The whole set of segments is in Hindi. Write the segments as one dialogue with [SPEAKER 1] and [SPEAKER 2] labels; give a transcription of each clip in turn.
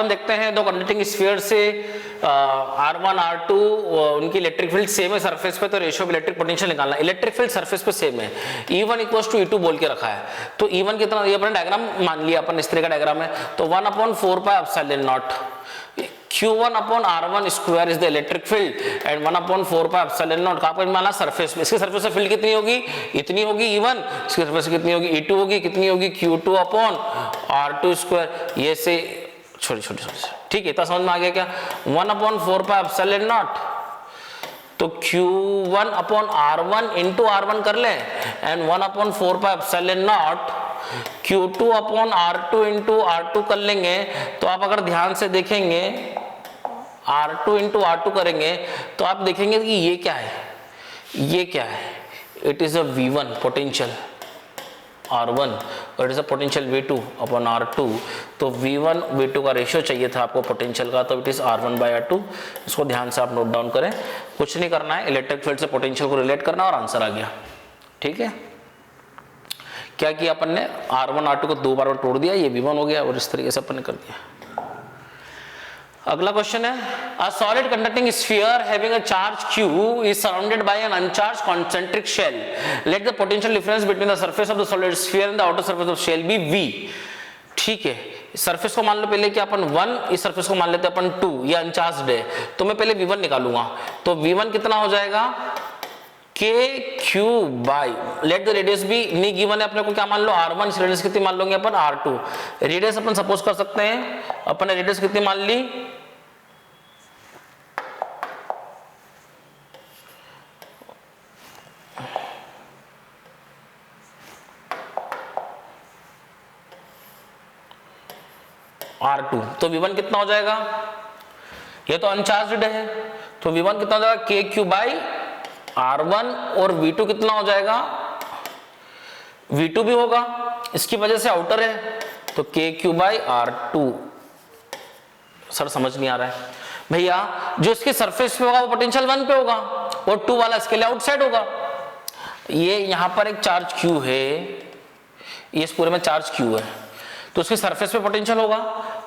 [SPEAKER 1] अपन देखते हैं दो कंडक्टिंग स्फीयर से R1 R2 उनकी इलेक्ट्रिक फील्ड सेम है सरफेस पे, तो रेशियो ऑफ इलेक्ट्रिक पोटेंशियल निकालना। इलेक्ट्रिक फील्ड सरफेस पे सेम है, E1 इक्वल्स टू E2 बोल के रखा है, तो E1 कितना, ये अपना डायग्राम मान लिया अपन, इस तरह का डायग्राम है, तो 1/4 pi epsilon not Q1 upon R1 square is the electric field and 1/4 pi epsilon not का आपको माना सरफेस में, इसके सरफेस से फील्ड कितनी होगी, इतनी होगी E1, इसके सरफेस से कितनी होगी E2 होगी, कितनी होगी Q2 अपॉन R2 स्क्वायर, ये से छोटी छोटी छोटी, ठीक है, इतना समझ में आ गया क्या। 1/4 पाई एप्सिलॉन नॉट, तो Q1 upon R1 into R1 कर ले and 1/4 pi epsilon not Q2 upon R2 into R2 कर लेंगे, तो आप अगर ध्यान से देखेंगे R2 इंटू R2 करेंगे तो आप देखेंगे कि ये क्या है, ये क्या है, it is a V1 potential R1 और it is a potential V2 upon R2, तो V1 V2 का रेशियो चाहिए था आपको पोटेंशियल का, तो it is R1 bye R2। इसको ध्यान से आप नोट डाउन करें, कुछ नहीं करना है, इलेक्ट्रिक फील्ड से पोटेंशियल को रिलेट करना और आंसर आ गया। ठीक है, क्या किया अपन ने, R1 R2 को दो बार में तोड़ दिया, ये V1 हो गया और इस तरीके से अपन ने कर दिया। अगला क्वेश्चन है, a solid conducting sphere having a charge Q is surrounded by an uncharged concentric shell, let the potential difference between the surface of the solid sphere and the outer surface of shell be V। ठीक है, सरफेस को मान लो पहले कि अपन 1, इस सरफेस को मान लेते हैं अपन 2, ये अनचार्ज्ड है, तो मैं पहले V1 निकालूंगा, तो V1 कितना हो जाएगा KQ by, let the radius be, नहीं गिवन है अपने को, क्या मान लो R1, इस रेडियस कितनी मान लोगे अपन R2, रेडियस अपन सपोज कर सकते हैं, अपन ने रेडियस कितनी मान ली R2, तो V1 कितना हो जाएगा, ये तो अनचार्ज्ड है, तो V1 कितना हो जाएगा KQ बाई R1 और V2 कितना हो जाएगा, V2 भी होगा, इसकी वजह से आउटर है, तो KQ बाई R2। सर समझ नहीं आ रहा है भैया, जो इसके सरफेस पे होगा वो पोटेंशियल 1 पे होगा और 2 वाला इसके लिए आउटसाइड होगा। ये यहां पर एक चार्ज Q है, ये इस पूरे में चार्ज Q है, तो उसके सरफेस पे पोटेंशियल होगा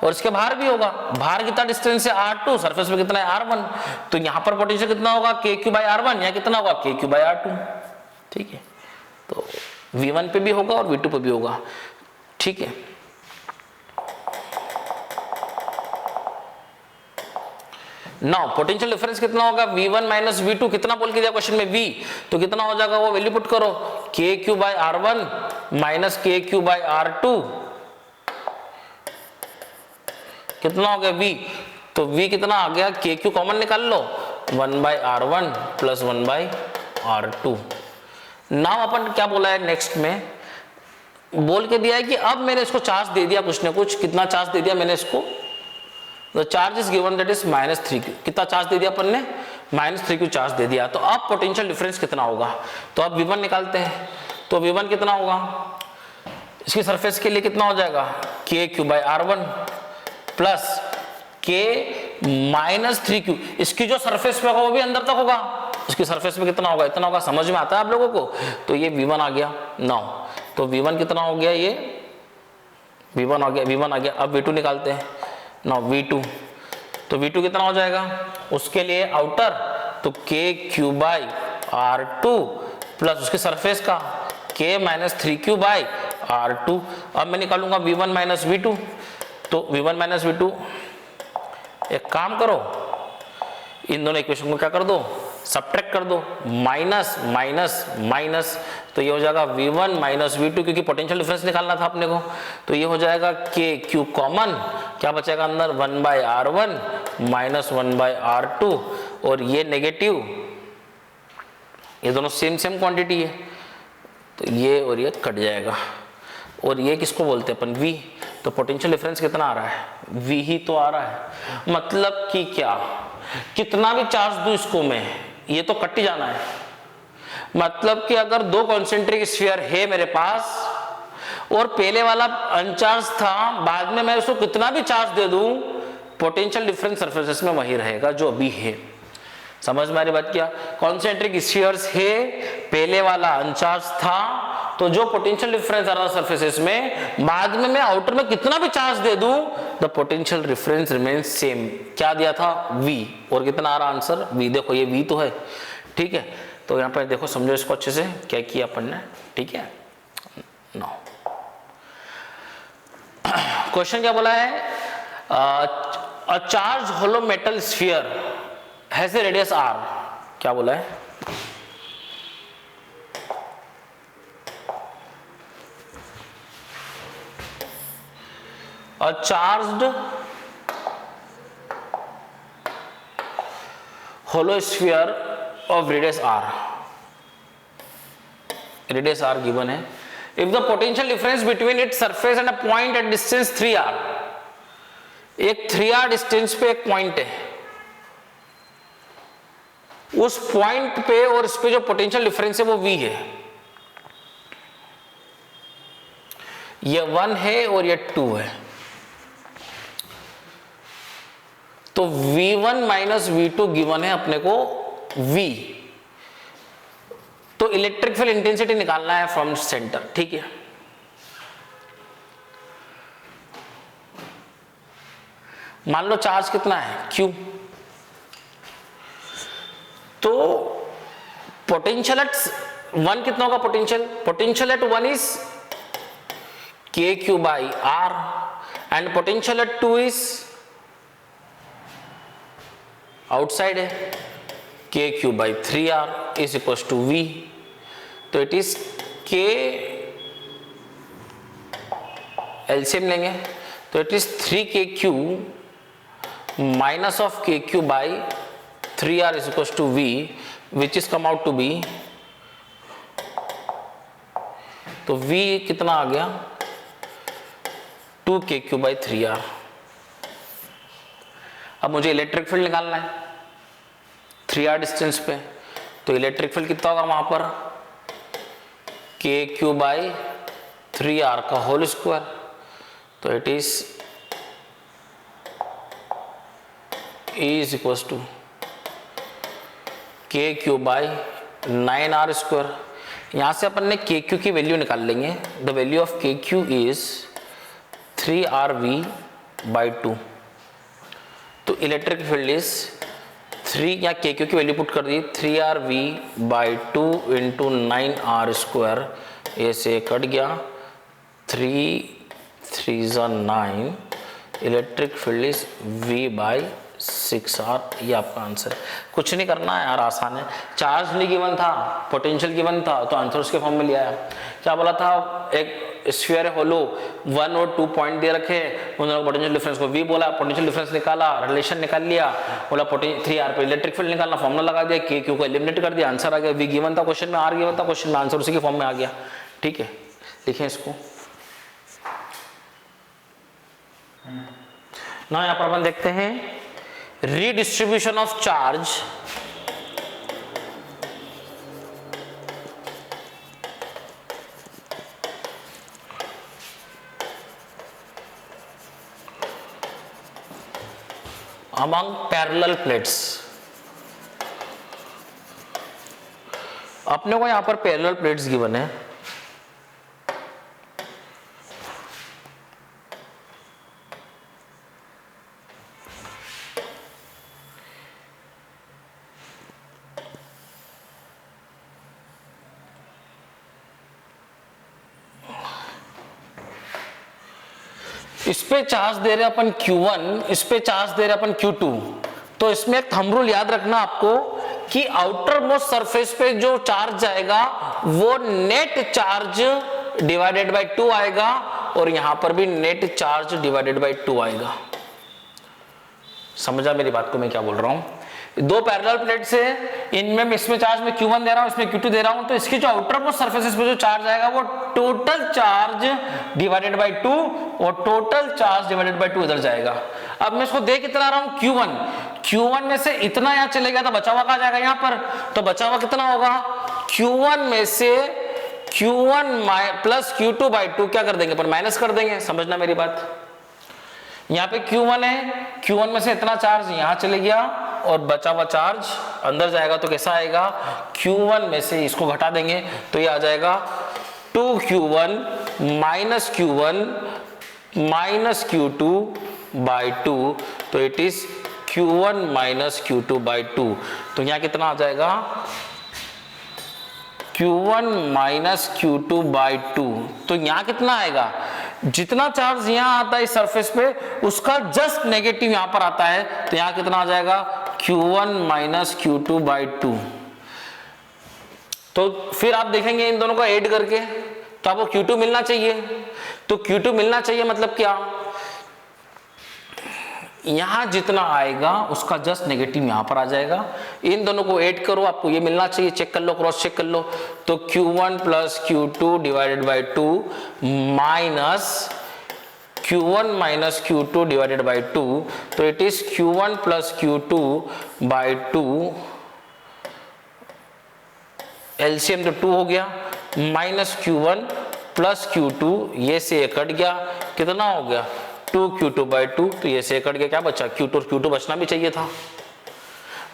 [SPEAKER 1] और इसके बाहर भी होगा, बाहर कितना डिस्टेंस है R2, सरफेस पे कितना है R1, तो यहां पर पोटेंशियल कितना होगा KQ बाई R1, यहाँ कितना होगा KQ बाई R2। ठीक है, तो V1 पे भी होगा और V2 पे भी होगा। ठीक है, नाउ पोटेंशियल डिफरेंस कितना होगा V1 माइनस V2, कितना बोल के दिया क्वेश्चन में V, तो कितना हो जाएगा वो वैल्यू पुट करो, KQ by R1 minus KQ by R2, कितना हो गया V, तो V कितना आ गया, KQ कॉमन निकाल लो, 1 by R1 plus 1 by R2। Now अपन क्या बोला है नेक्स्ट में, बोल के दिया है कि अब मैंने इसको चार्ज दे दिया कुछ ना कुछ, कितना चार्ज दे दिया मैंने इसको, the charge is given that is -3Q, कितना चार्ज दे दिया अपन ने, -3Q चार्ज दे दिया, तो अब पोटेंशियल डिफरेंस कितना होगा, तो अब V1 निकालते हैं, तो V1 कितना होगा, इसकी सरफेस के लिए कितना हो जाएगा KQ by R1 plus K minus 3Q, इसकी जो सरफेस पे होगा वो भी अंदर तक होगा, इसकी सरफेस पे कितना होगा, इतना होगा, समझ में आता है आप लोगों को, तो ये V1 आ गया। नाउ तो V1 कितना हो गया, ये V1 आ गया, V1 आ गया, अब V2 निकालते हैं। नाउ V2, तो V2 कितना हो जाएगा, उसके लिए आउटर तो KQ बाई R2 प्लस उसके सरफेस का K minus 3Q by R2। अब मैं निकालूंगा V1 माइनस V2, तो V1 माइनस V2, एक काम करो इन दोनों इक्वेशन को क्या कर दो, सब्ट्रैक्ट कर दो, माइनस माइनस माइनस, तो ये हो जाएगा V1 माइनस V2, क्योंकि पोटेंशियल डिफरेंस निकालना था अपने को, तो ये हो जाएगा KQ कॉमन, क्या बचेगा अंदर 1 by R1 minus 1 by R2, और ये नेगेटिव, ये दोनों सेम सेम क्वांटिटी है, तो ये और ये कट जाएगा, और ये किसको बोलते हैं अपन V, तो पोटेंशियल डिफरेंस कितना आ रहा है, V ही तो आ रहा है, मतलब कि क्या, कितना भी चार्ज दूं इसको मैं, ये तो कट ही जाना है, मतलब कि अगर दो कॉन्सेंट्रिक स्फीयर है मेरे पास और पहले वाला अनचार्ज था, बाद में मैं उसको कितना भी चार्ज दे दूं, पोटेंशियल डिफरेंस सरफेसेस में वही रहेगा जो अभी है। समझ में आ रही बात क्या, कॉन्सेंट्रिक स्फीयर्स है, पहले वाला अनचार्ज था तो जो पोटेंशियल डिफरेंस आ रहा है सरफेसेस में, बाद में मैं आउटर में कितना भी चार्ज दे दूं, the potential difference remains same. क्या दिया था? V। और कितना आ रहा आंसर? V। देखो ये V तो है, ठीक है। तो यहाँ पर देखो, समझो इसको अच्छे से, क्या किया अपन ने, ठीक है। नो क्वेश्चन क्या बोला है? A charge hollow metal sphere has a radius r। क्या बोला है? A charged hollow sphere of radius r, radius r given है। If the potential difference between its surface and a point at distance 3r, एक 3r डिस्टेंस पे एक पॉइंट है, उस पॉइंट पे और इस पे जो पोटेंशियल डिफरेंस है वो v है। ये 1 है और ये 2 है। तो V1 माइनस V2 गिवन है अपने को V। तो इलेक्ट्रिक फील्ड इंटेंसिटी निकालना है फ्रॉम सेंटर, ठीक है। मान लो चार्ज कितना है? Q। तो पोटेंशियल एट 1 कितना होगा? Potential at 1 is KQ by R and potential at 2 is outside है, KQ by 3R is equal to V। तो इट इज K, एलसीएम लेंगे तो it is 3KQ minus of KQ by 3R is equal to V, which is come out to be, तो V कितना आ गया? 2KQ by 3R। अब मुझे इलेक्ट्रिक फील्ड निकालना है 3r डिस्टेंस पे, तो इलेक्ट्रिक फील्ड कितना होगा वहां पर? KQ बाई 3r का होल स्क्वायर। तो it is equal to KQ by 9r square. यहां से अपन ने KQ की वैल्यू निकाल लेंगे। The value of KQ is 3RV by 2। तो इलेक्ट्रिक फील्ड इज 3, या KQ की वैल्यू पुट कर दी, 3RV by 2 into 9R square. ये से कट गया, 3 3 9। Electric field is V by 6R। ये आपका आंसर है। कुछ नहीं करना है यार, आसान है। चार्ज नहीं गिवन था, पोटेंशियल गिवन था, तो आंसर उसके फॉर्म में लिया है। क्या बोला था? एक स्फीयर है होलो, 1 और 2 पॉइंट दे रखे, उन्होंने पोटेंशियल डिफरेंस को V बोला, पोटेंशियल डिफरेंस निकाला, रिलेशन निकाल लिया, बोला 3R पे इलेक्ट्रिक फील्ड निकालना, फॉर्मूला लगा दिया, KQ को एलिमिनेट कर दिया, आंसर आ गया। V गिवन था क्वेश्चन में, R गिवन था क्वेश्चन में, आंसर उसी के फॉर्म में आ गया, ठीक है। लिखें इसको ना। यहाँ पर अपन देखते हैं redistribution of charge among parallel plates। अपने को यहां पर parallel plates गिवन है, इस पे चार्ज दे रहे अपन Q1, इस पे चार्ज दे रहे अपन Q2। तो इसमें एक थंब रूल याद रखना आपको कि आउटर मोस्ट सरफेस पे जो चार्ज जाएगा वो नेट चार्ज डिवाइडेड बाय 2 आएगा, और यहां पर भी नेट चार्ज डिवाइडेड बाय 2 आएगा। समझा मेरी बात को मैं क्या बोल रहा हूं? दो पैरेलल प्लेट्स है, इनमें इसमें चार्ज में Q1 दे रहा हूं, इसमें Q2 दे रहा हूं, तो इसकी जो आउटर मोस्ट सरफेसेस पे जो चार्ज आएगा वो टोटल चार्ज डिवाइडेड बाय 2, और टोटल चार्ज डिवाइडेड बाय 2 इधर जाएगा। अब मैं इसको दे कितना रहा हूं? Q1 में से इतना यहां चले गया, तो बचा हुआ कहां जाएगा? यहां पर। तो बचा हुआ कितना होगा? Q1 में से Q1 प्लस Q2 बाय 2 क्या कर देंगे? पर माइनस कर देंगे। समझना मेरी बात। यहाँ पे Q1 है, Q1 में से इतना चार्ज यहाँ चले गया और बचा हुआ चार्ज अंदर जाएगा, तो कैसा आएगा? Q1 में से इसको घटा देंगे तो ये आ जाएगा 2q1 minus q1 minus q2 by 2, तो it is q1 minus q2 by 2। तो यहाँ कितना आ जाएगा q1 माइनस q2 बाई 2। तो यहाँ कितना आएगा, जितना चार्ज यहाँ आता है इस सरफेस पे उसका जस्ट नेगेटिव यहाँ पर आता है, तो यहाँ कितना आ जाएगा q1 माइनस q2 बाई 2। तो फिर आप देखेंगे इन दोनों का ऐड करके तो आपको q2 मिलना चाहिए। तो q2 मिलना चाहिए मतलब क्या, यहां जितना आएगा उसका जस्ट नेगेटिव यहां पर आ जाएगा। इन दोनों को ऐड करो, आपको ये मिलना चाहिए, चेक कर लो, क्रॉस चेक कर लो। तो q1 plus q2 divided by 2 minus q1 minus q2 divided by 2, तो it is q1 plus q2 by 2, LCM तो 2 हो गया, माइनस q1 प्लस q2, ये से ये कट गया, कितना हो गया 2q2 बाई 2, तो ये से कट गया, क्या बचा q2, और q2 बचना भी चाहिए था।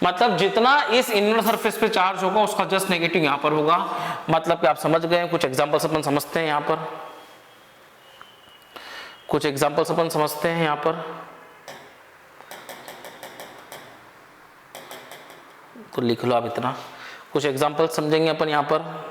[SPEAKER 1] मतलब जितना इस इनर सरफेस पे चार्ज होगा उसका जस्ट नेगेटिव यहां पर होगा। मतलब कि आप समझ गए। कुछ एग्जांपल्स अपन समझते हैं यहां पर, कुछ एग्जांपल्स अपन समझते हैं यहां पर। तो लिख लो आप इतना, कुछ एग्जांपल समझेंगे अपन यहां पर।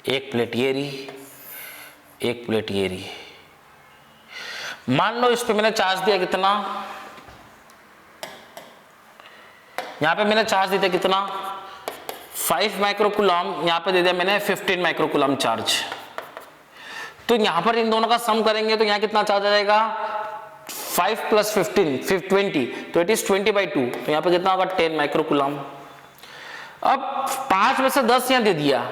[SPEAKER 1] एक प्लेट ये रही, एक प्लेट ये रही। मान लो इस पे मैंने चार्ज दिया कितना, यहां पे मैंने चार्ज दिया कितना 5 माइक्रोकूलम, यहां पे दे दिया मैंने 15 माइक्रोकूलम चार्ज। तो यहां पर इन दोनों का सम करेंगे तो यहां कितना चार्ज आ जाएगा 5 प्लस 15 20, तो इट इज 20 बाई 2, तो यहां पे कितना होगा 10 माइक्रोकूलम। अब 5 में से 10 यहां दे दिया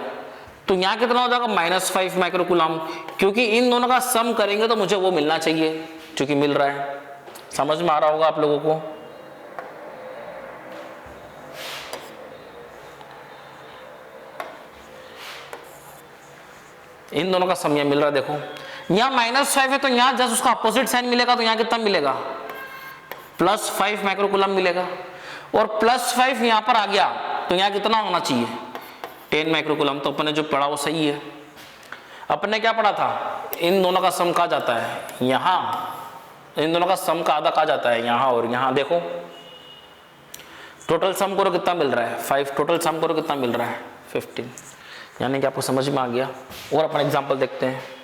[SPEAKER 1] तो यहां कितना हो जाएगा -5 माइक्रोकूलम, क्योंकि इन दोनों का सम करेंगे तो मुझे वो मिलना चाहिए जो कि मिल रहा है। समझ में आ रहा होगा आप लोगों को। इन दोनों का सम यहां मिल रहा है, देखो यहां -5 है तो यहां जस्ट उसका अपोजिट साइन मिलेगा, तो यहां कितना मिलेगा +5 माइक्रोकूलम मिलेगा। और +5 यहां पर आ गया तो यहां कितना होना चाहिए 10 माइक्रोकूलम। तो अपने जो पढ़ा वो सही है। अपने क्या पढ़ा था, इन दोनों का सम कहा जाता है यहां, इन दोनों का सम का आधा कहा जाता है यहां और यहां। देखो टोटल सम करो कितना मिल रहा है 5, टोटल सम करो कितना मिल रहा है 15, यानी कि आपको समझ में आ गया। और अपन एग्जांपल देखते हैं।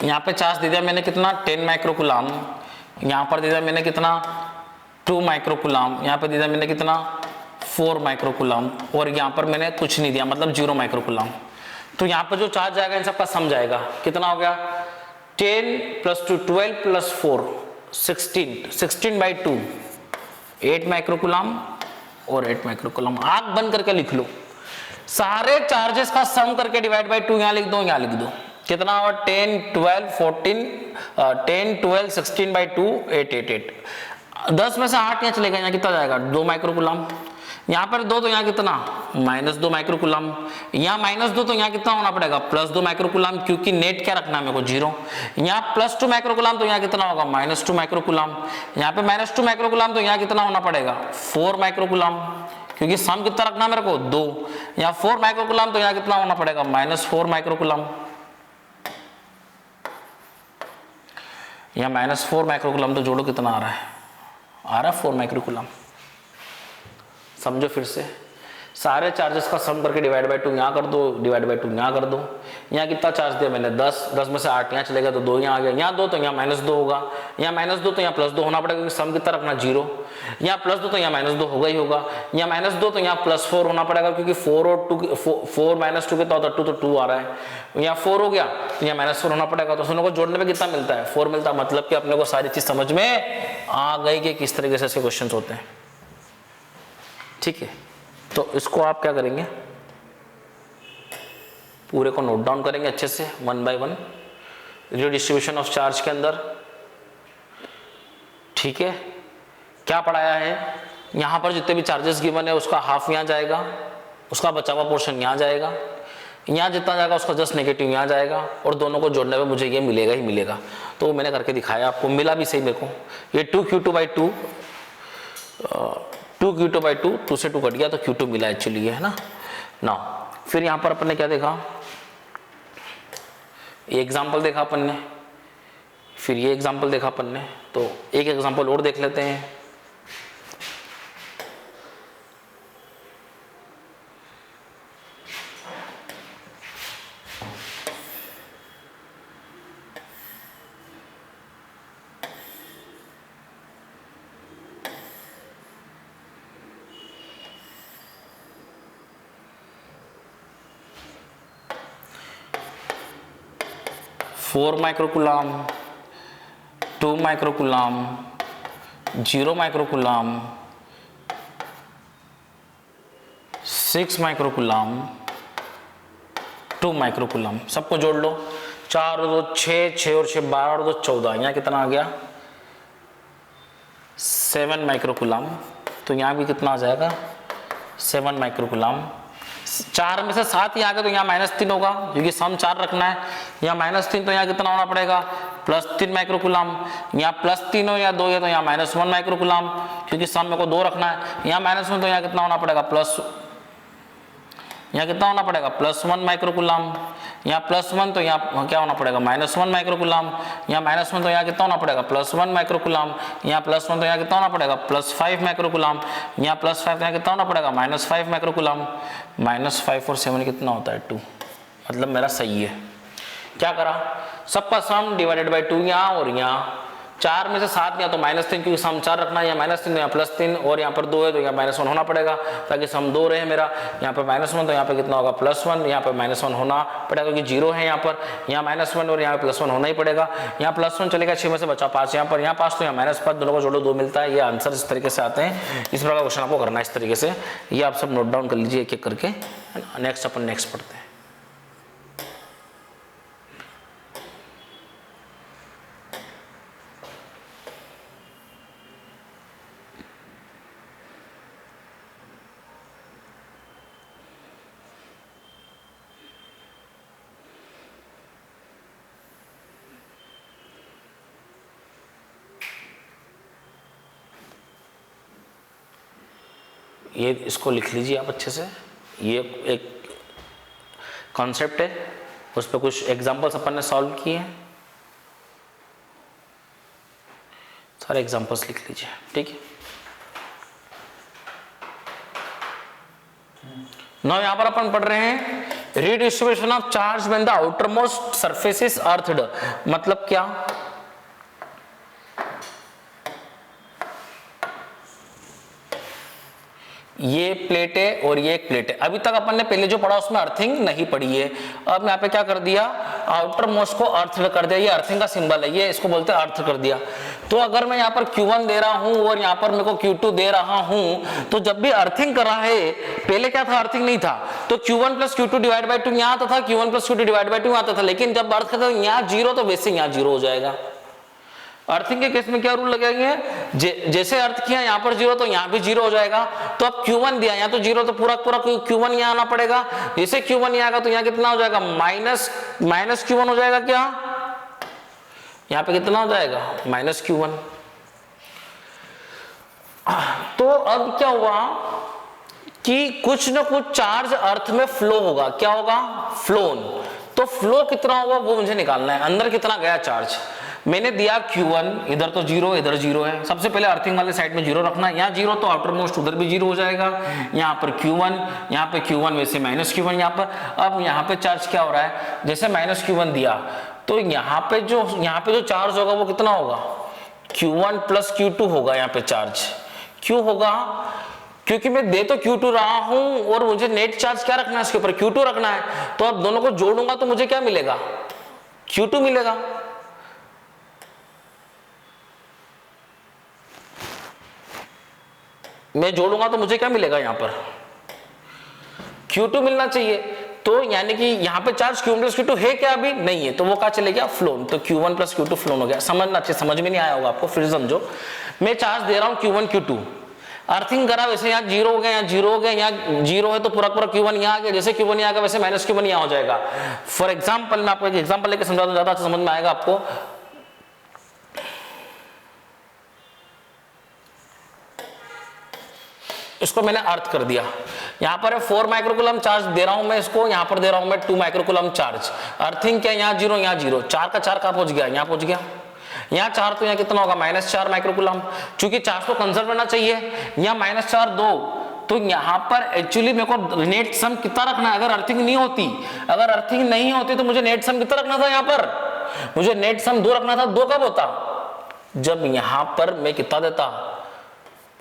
[SPEAKER 1] यहाँ पे चार्ज दे दिया मैंने कितना 10 माइक्रोकूलम, यहाँ पर दे दिया मैंने कितना 2 माइक्रोकूलम, यहाँ पे दे दिया मैंने कितना 4 माइक्रोकूलम, और यहाँ पर मैंने कुछ नहीं दिया मतलब 0 माइक्रोकूलम। तो यहाँ पर जो चार्ज आएगा इन सबका सम जाएगा, कितना हो गया 10 + 2 12 + 4 16 बाई 2 8 माइक्रोकूलम और 8 माइक्रोकूलम। आंख बंद करके लिख लो, सारे चार्जेस का सम करके डिवाइड बाई 2 यहाँ लिख दो, यहाँ लिख दो, कितना हुआ 10 12 14 10 12 16 बाई 2 8 8 8। 10 में से 8 यहाँ चलेगा, यहाँ कितना जाएगा 2 माइक्रोकूलम। यहाँ पर 2 तो यहाँ कितना -2 माइक्रोकूलम, यहाँ -2 तो यहाँ कितना होना पड़ेगा +2 माइक्रोकूलम, क्योंकि नेट क्या रखना है मेरे को 0। यहाँ +2 माइक्रोकूलम तो यहाँ कितना होगा -2 माइक्रोकूलम। यहाँ पे -2 माइक्रोकूलम तो यहाँ कितना होना पड़ेगा 4 माइक्रोकूलम, क्योंकि सम कितना रखना है मेरे को 2। यहाँ 4 माइक्रोकूलम तो यहाँ कितना होना पड़ेगा -4 माइक्रोकूलम। यहाँ -4 माइक्रोकूलम तो जोड़ो कितना आ रहा है 4 माइक्रोकूलम। समझो फिर से, सारे चार्जेस का सम करके डिवाइड बाय 2 यहाँ कर दो, डिवाइड बाय 2 यहाँ कर दो। यहाँ कितना चार्ज दिया मैंने 10, 10 में से 8 यहाँ चलेगा तो 2 यहाँ आ गया, यहाँ 2 तो यहाँ -2 होगा, यहाँ -2 तो यहाँ +2 होना पड़ेगा क्योंकि सम कितना रखना 0, यहाँ +2 तो यहाँ -2 होगा ही होगा, यहाँ -2 तो यहाँ +4 होना पड़ेगा क्योंकि 4 और 2 4 -2 कितना होता है 2 तो 2 आ रहा है, यहाँ 4 हो गया तो यहाँ -4 होना पड़ेगा। तो दोनों को जोड़ने में कितना मिलता है 4 मिलता है। मतलब कि अपने को सारी चीज समझ में आ गई कि किस तरीके से इसके क्वेश्चन होते हैं। ठीक है, तो इसको आप क्या करेंगे, पूरे को नोट डाउन करेंगे अच्छे से 1 बाय 1 रिडिस्ट्रीब्यूशन ऑफ चार्ज के अंदर। ठीक है, क्या पढ़ाया है, यहाँ पर जितने भी चार्जेस गिवन है उसका हाफ यहाँ जाएगा, उसका बचा हुआ पोर्शन यहाँ जाएगा, यहाँ जितना जाएगा उसका जस्ट नेगेटिव यहाँ जाएगा, और दोनों को जोड़ने में मुझे ये मिलेगा ही मिलेगा। तो मैंने करके दिखाया आपको, मिला भी सही मेरे को। ये 2q2/2 2q2/2 2 से 2 कट गया तो q2 मिला एक्चुअली, है ना। ना फिर यहाँ पर अपन ने क्या देखा, ये एग्जाम्पल देखा अपन ने, फिर ये एग्जाम्पल देखा अपन ने। तो एक एग्जाम्पल और देख लेते हैं। Four microcoulomb, 2 microcoulomb, 0 microcoulomb, 6 microcoulomb, 2 microcoulomb, सबको जोड़ लो। 4 और 2 6, 6 और 6 12 और 2 14, यहाँ कितना आ गया 7 माइक्रोकुलाम। तो यहाँ भी कितना आ जाएगा 7 माइक्रोकुलाम। 4 में से 7 ही आ गया तो यहाँ -3 होगा क्योंकि सम 4 रखना है। यहाँ -3 तो यहाँ कितना होना पड़ेगा +3 माइक्रोकुलाम। यहाँ +3 हो या 2 है तो यहाँ -1 माइक्रोकुलाम क्योंकि सम मेरे को 2 रखना है। यहाँ -1 तो यहाँ कितना होना पड़ेगा यहाँ कितना होना पड़ेगा +1 माइक्रोकुलाम। यहाँ +1 तो यहाँ क्या होना पड़ेगा -1 माइक्रोकुलाम। यहाँ -1 तो यहाँ कितना होना पड़ेगा +1 माइक्रोकुलाम। यहाँ +1 तो यहाँ कितना होना पड़ेगा +5 माइक्रोकुलाम। यहाँ +5 तो यहाँ कितना होना पड़ेगा -5 माइक्रोकुलाम। -5 और 7 कितना होता है 2, मतलब मेरा सही है। क्या करा, सबका सम डिवाइडेड बाई 2 यहाँ और यहाँ। 4 में से 7 यहाँ तो -3 क्योंकि सम 4 रखना है। यहाँ -3 तो यहाँ +3 और यहाँ पर 2 है तो यहाँ -1 होना पड़ेगा ताकि सम 2 रहे मेरा। यहाँ पर -1 तो यहाँ पे कितना होगा +1, यहाँ पर -1 होना पड़ेगा क्योंकि 0 है यहाँ पर। यहाँ -1 और यहाँ +1 होना ही पड़ेगा। यहाँ +1 चलेगा, 6 में से बचा 5 यहाँ पर, यहाँ 5 तो यहाँ -5, दोनों को जोड़ो 2 मिलता है। ये आंसर इस तरीके से आते हैं। इस प्रकार क्वेश्चन आपको करना है इस तरीके से। ये आप सब नोट डाउन कर लीजिए एक एक करके। नेक्स्ट अपन नेक्स्ट पढ़ते हैं। ये इसको लिख लीजिए आप अच्छे से। ये एक कॉन्सेप्ट है, उस पर कुछ एग्जांपल्स अपन ने सॉल्व किए हैं। सारे एग्जांपल्स लिख लीजिए, ठीक है। नाउ यहां पर अपन पढ़ रहे हैं redistribution of charge when the outer most surface is earthed. मतलब क्या, ये प्लेट है और ये एक प्लेट है। अभी तक अपन ने पहले जो पढ़ा उसमें अर्थिंग नहीं पढ़ी है। अब यहाँ पे क्या कर दिया, आउटर मोस्ट को अर्थ कर दिया। ये अर्थिंग का सिंबल है, ये इसको बोलते हैं अर्थ कर दिया। तो अगर मैं यहाँ पर Q1 दे रहा हूं और यहाँ पर मेरे को Q2 दे रहा हूं, तो जब भी अर्थिंग कर रहा है, पहले क्या था अर्थिंग नहीं था, तो Q1 + Q2 डिवाइड बाई 2 यहाँ आता था, Q1 + Q2 डिवाइड बाई 2 आता था। लेकिन जब अर्थ करता है यहाँ 0 तो वैसे यहाँ 0 हो जाएगा। अर्थिंग के केस में क्या रूल लगाएंगे, जैसे अर्थ किया यहाँ पर 0 तो यहाँ भी 0 हो जाएगा। तो अब Q1 दिया यहाँ तो 0 तो पूरा पूरा Q1 यहाँ आना पड़ेगा। जैसे Q1 यहाँ आएगा तो यहाँ कितना हो जाएगा माइनस Q1 हो जाएगा। क्या यहाँ पे कितना हो जाएगा -Q1। तो अब क्या हुआ कि कुछ ना कुछ चार्ज अर्थ में फ्लो होगा। क्या होगा, फ्लो। तो फ्लो कितना होगा वो मुझे निकालना है, अंदर कितना गया चार्ज। मैंने दिया Q1, इधर तो 0 इधर 0 है, सबसे पहले अर्थिंग वाले साइड में 0 रखना, यहाँ 0 तो आउटर मोस्ट उधर भी 0 हो जाएगा, यहाँ पर Q1, यहाँ पे Q1 वैसे -Q1 यहाँ पर। अब यहाँ पे चार्ज क्या हो रहा है, जैसे -Q1 दिया तो यहाँ पे जो चार्ज होगा वो कितना होगा, Q1 + Q2 होगा यहाँ पे चार्ज। क्यों होगा, क्योंकि मैं दे तो Q2 रहा हूं और मुझे नेट चार्ज क्या रखना है, इसके ऊपर Q2 रखना है। तो अब दोनों को जोड़ूंगा तो मुझे क्या मिलेगा, Q2 मिलेगा। मैं जोड़ूंगा तो मुझे क्या मिलेगा, यहां पर Q2 मिलना चाहिए। तो यानी कि यहाँ पे चार्ज Q1 + Q2 है क्या, अभी नहीं है, तो वो क्या चले गया, फ्लोन। तो Q1 + Q2 फ्लोन हो गया। समझना चाहिए, समझ में नहीं आया होगा आपको, फिर समझो। मैं चार्ज दे रहा हूँ Q1 Q2, अर्थिंग करा, वैसे यहाँ 0 हो गया, यहाँ 0 हो गया, यहाँ 0 है तो पूरा Q1 यहाँ आ गया, जैसे Q1 यहाँ आ गया वैसे -Q1 यहाँ हो जाएगा। फॉर एग्जाम्पल मैं आपको एक एग्जाम्पल लेके समझा दूं, ज्यादा अच्छा समझ में आएगा आपको। इसको मैंने अर्थ कर दिया, यहाँ पर है 4 माइक्रोकूलम चार्ज दे रहा हूं मैं इसको, यहाँ पर दे रहा हूं मैं 2 माइक्रोकूलम चार्ज। अर्थिंग क्या, यहाँ 0 यहाँ 0, 4 का 4 कहाँ पहुंच गया, यहाँ पहुंच गया। यहाँ 4 तो यहाँ कितना होगा, -4 माइक्रोकूलम, चूंकि चार्ज को कंजर्व करना चाहिए। यहाँ -4 2, तो यहाँ पर एक्चुअली मेरे को नेट सम कितना रखना है, अगर अर्थिंग नहीं होती, अगर अर्थिंग नहीं होती तो मुझे नेट सम कितना रखना था, यहाँ पर मुझे नेट सम 2 रखना था। 2 कब होता, जब यहाँ पर मैं कितना देता,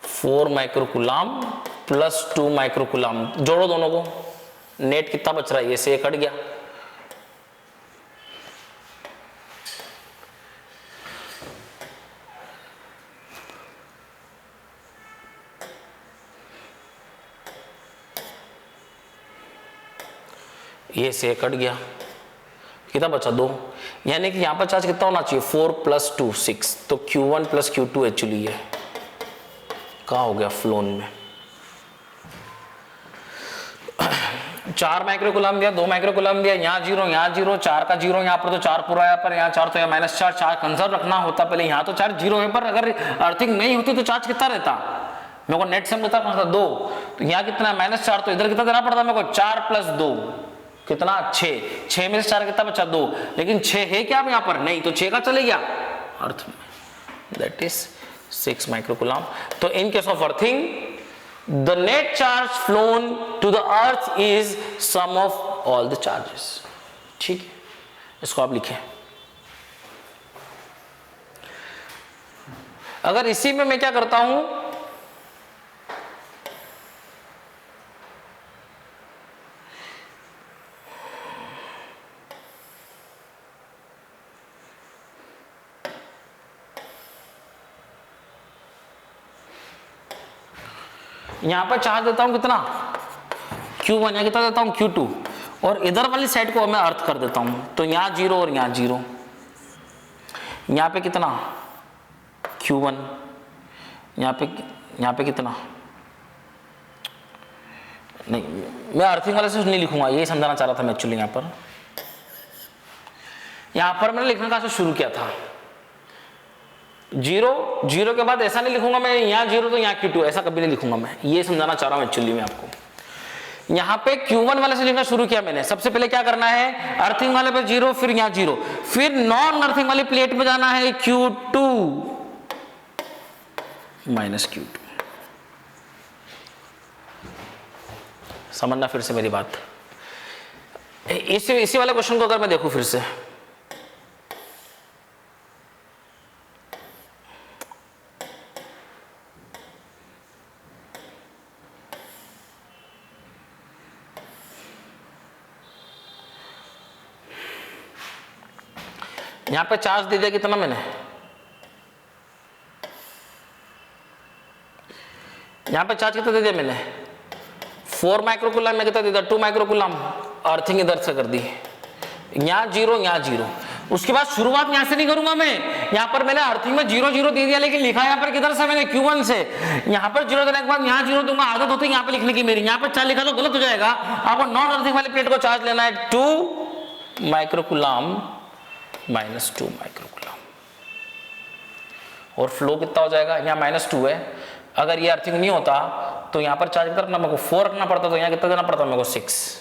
[SPEAKER 1] 4 माइक्रोकूलम + 2 माइक्रोकूलम, जोड़ो दोनों को, नेट कितना बच रहा है, ये से कट गया। ये से कट गया, कितना बचा, 2। यानी कि यहां पर चार्ज कितना होना चाहिए, 4 + 2 6, तो Q1 + Q2 एक्चुअली ये कहाँ हो गया, फ्लोन में। 4 माइक्रोकूलम दिया, 2 माइक्रोकूलम दिया, यहाँ 0 यहाँ 0, 4 का 0, यहाँ पर तो 4 पूरा, यहाँ पर यहाँ 4 तो यहाँ -4, चार्ज कंजर्व रखना होता पहले, यहाँ तो चार्ज 0 है, पर अगर अर्थिंग नहीं होती तो चार्ज कितना रहता, मेरे को नेट सम कितना पड़ता, 2, तो यहाँ कितना -4, तो इधर कितना देना पड़ता मेरे को, 4 + 2 कितना, 6, 6 में से 4 कितना बचा, 2, लेकिन 6 है क्या यहाँ पर, नहीं, तो 6 का चले गया अर्थ में, दैट इज 6 माइक्रोकूलम। तो in case of earthing the net charge flown to the earth is sum of all the charges। ठीक है, इसको आप लिखें। अगर इसी में मैं क्या करता हूं, यहां पर चार्ज देता हूं कितना, Q1, यहाँ कितना देता हूं, Q2, और इधर वाली साइड को मैं अर्थ कर देता हूं, तो यहाँ 0 और यहाँ 0, यहाँ पे कितना Q1, यहाँ पे कितना, नहीं मैं अर्थिंग वाले से नहीं लिखूंगा, यही समझाना चाह रहा था मैं एक्चुअली। यहाँ पर मैंने लिखने का शुरू किया था 0 के बाद ऐसा नहीं लिखूंगा मैं, यहाँ 0 तो यहाँ Q2, ऐसा कभी नहीं लिखूंगा मैं, ये समझाना चाह रहा हूं एक्चुअली मैं आपको। यहाँ पे Q1 वाले से लिखना शुरू किया मैंने, सबसे पहले क्या करना है, अर्थिंग वाले पे 0, फिर यहाँ 0, फिर नॉन अर्थिंग वाली प्लेट में जाना है Q2 - Q2। समझना फिर से मेरी बात, इसी वाले क्वेश्चन को अगर मैं देखूं फिर से, यहां पे चार्ज दे दिया कितना मैंने, यहां पे चार्ज कितना दे दिया मैंने, 4 माइक्रोकूलम में कितना दे दिया, 2 माइक्रोकूलम, अर्थिंग इधर से कर दी, यहाँ 0 यहाँ 0। उसके बाद शुरुआत यहां से नहीं करूंगा मैं, यहां पर मैंने अर्थिंग में 0 0 दे दिया, लेकिन लिखा यहाँ पर किधर से मैंने, Q1 से। यहाँ पर 0 देने के बाद यहाँ 0 दूंगा, आदत होती है यहाँ पे लिखने की मेरी, यहाँ पर 4 लिखा तो गलत हो जाएगा। आपको नॉन अर्थिंग वाली प्लेट को चार्ज लेना है 2 माइक्रोकूलम -2 माइक्रोकूलम, और फ्लो कितना हो जाएगा, यहाँ -2 है, अगर ये अर्थिंग नहीं होता तो यहाँ पर चार्ज कितना रखना, मेरे को 4 रखना पड़ता, तो यहाँ कितना देना पड़ता मेरे को, 6,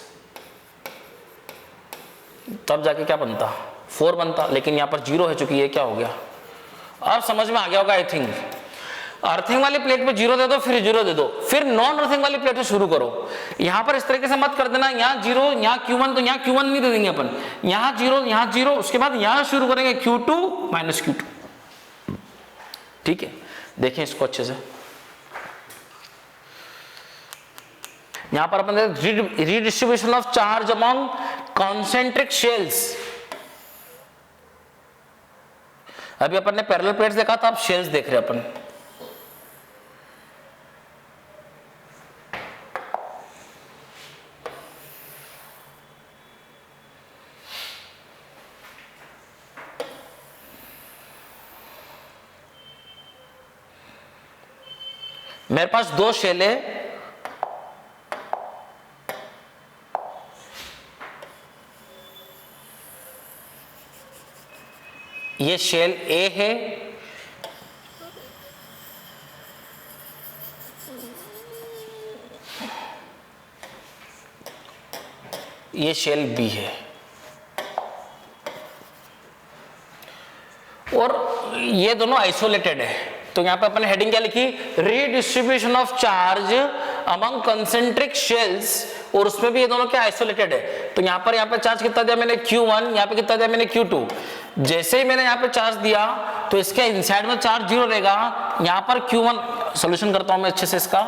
[SPEAKER 1] तब जाके क्या बनता, 4 बनता, लेकिन यहाँ पर 0 है चूंकि ये क्या हो गया। अब समझ में आ गया होगा आई थिंक। अर्थिंग वाली प्लेट पे 0 दे दो, फिर 0 दे दो, फिर नॉन अर्थिंग वाली प्लेट से शुरू करो। यहाँ पर इस तरीके से मत कर देना, यहाँ 0 यहाँ Q1, तो यहाँ Q1 नहीं दे देंगे अपन, यहाँ 0 यहाँ 0, उसके बाद यहाँ शुरू करेंगे Q2 माइनस Q2। ठीक है, देखें इसको अच्छे से। यहां पर अपन redistribution of charge among concentric shells. अभी अपन ने पैरेलल प्लेट्स देखा था, अब शेल्स देख रहे हैं अपन। मेरे पास 2 शेल है, ये शेल ए है, ये शेल बी है, और ये दोनों आइसोलेटेड है। तो यहां पे अपन हेडिंग क्या लिखी, redistribution of charge among concentric shells, और उसमें भी ये दोनों क्या आइसोलेटेड है। तो यहाँ पर चार्ज कितना दिया मैंने Q1, यहाँ पे कितना दिया मैंने Q2। जैसे ही मैंने यहाँ पे चार्ज दिया तो इसके इनसाइड में चार्ज 0 रहेगा। यहाँ पर Q1 सॉल्यूशन करता हूं मैं अच्छे से इसका।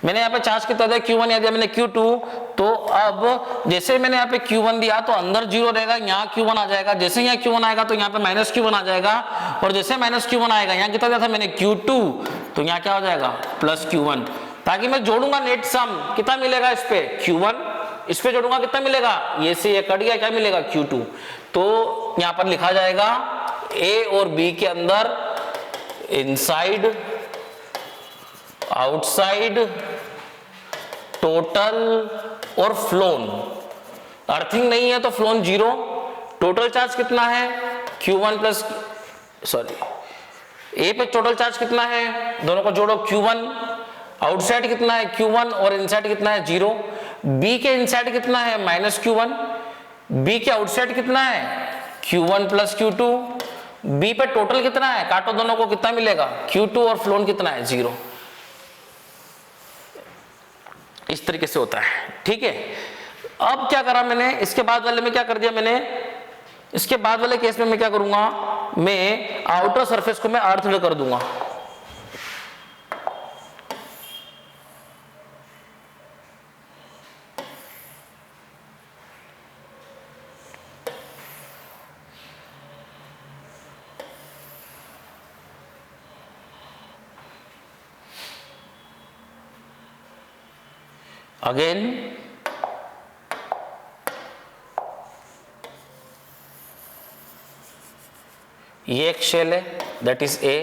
[SPEAKER 1] मैंने यहाँ पे चार्ज कितना दिया Q1, यहाँ दिया मैंने Q2। तो अब जैसे मैंने यहाँ पे Q1 दिया तो अंदर 0 रहेगा, यहाँ Q1 आ जाएगा। जैसे यहाँ Q1 आएगा तो यहाँ पे माइनस Q1 आ जाएगा, और जैसे माइनस Q1 आएगा, यहाँ कितना दिया था मैंने Q2, तो यहाँ क्या हो जाएगा प्लस Q1। ताकि मैं जोड़ूंगा नेट सम, कितना मिलेगा इस पे Q1, इस पे जोड़ूंगा कितना मिलेगा, ये से ये कट गया, क्या मिलेगा Q2। तो यहाँ पर लिखा जाएगा A और B के अंदर इनसाइड आउटसाइड टोटल और फ्लोन। अर्थिंग नहीं है तो फ्लोन 0। टोटल चार्ज कितना है Q1 प्लस A पे टोटल चार्ज कितना है, दोनों को जोड़ो Q1। आउटसाइड कितना है Q1 और इनसाइड कितना है 0। B के इनसाइड कितना है माइनस Q1, B के आउटसाइड कितना है Q1 प्लस Q2। B पे टोटल कितना है, काटो दोनों को, कितना मिलेगा Q2, और फ्लोन कितना है 0। इस तरीके से होता है। ठीक है, अब क्या करा मैंने, इसके बाद वाले में क्या कर दिया मैंने, इसके बाद वाले केस में मैं क्या करूंगा, मैं आउटर सरफेस को मैं अर्थड कर दूंगा। अगेन ये एक शेल है, दैट इज A।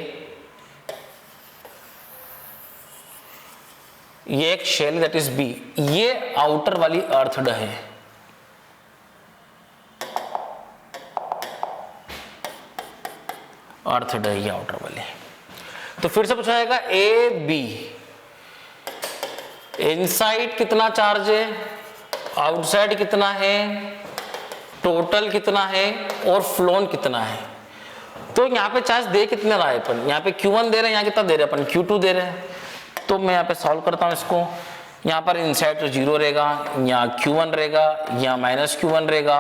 [SPEAKER 1] ये एक शेल दैट इज B। ये आउटर वाली अर्थड है। अर्थड है ये आउटर वाली। तो फिर से पूछा जाएगा A B, इनसाइड कितना चार्ज है, आउटसाइड कितना है, टोटल कितना है, और फ्लोन कितना है। तो यहाँ पे चार्ज दे कितने रहा है अपन, यहाँ पे Q1 दे रहे हैं, यहाँ कितना दे रहे हैं अपन Q2 दे रहे हैं। तो मैं यहाँ पे सॉल्व करता हूँ इसको। यहाँ पर इनसाइड तो 0 रहेगा, यहाँ Q1 रहेगा, यहाँ माइनस Q1 रहेगा।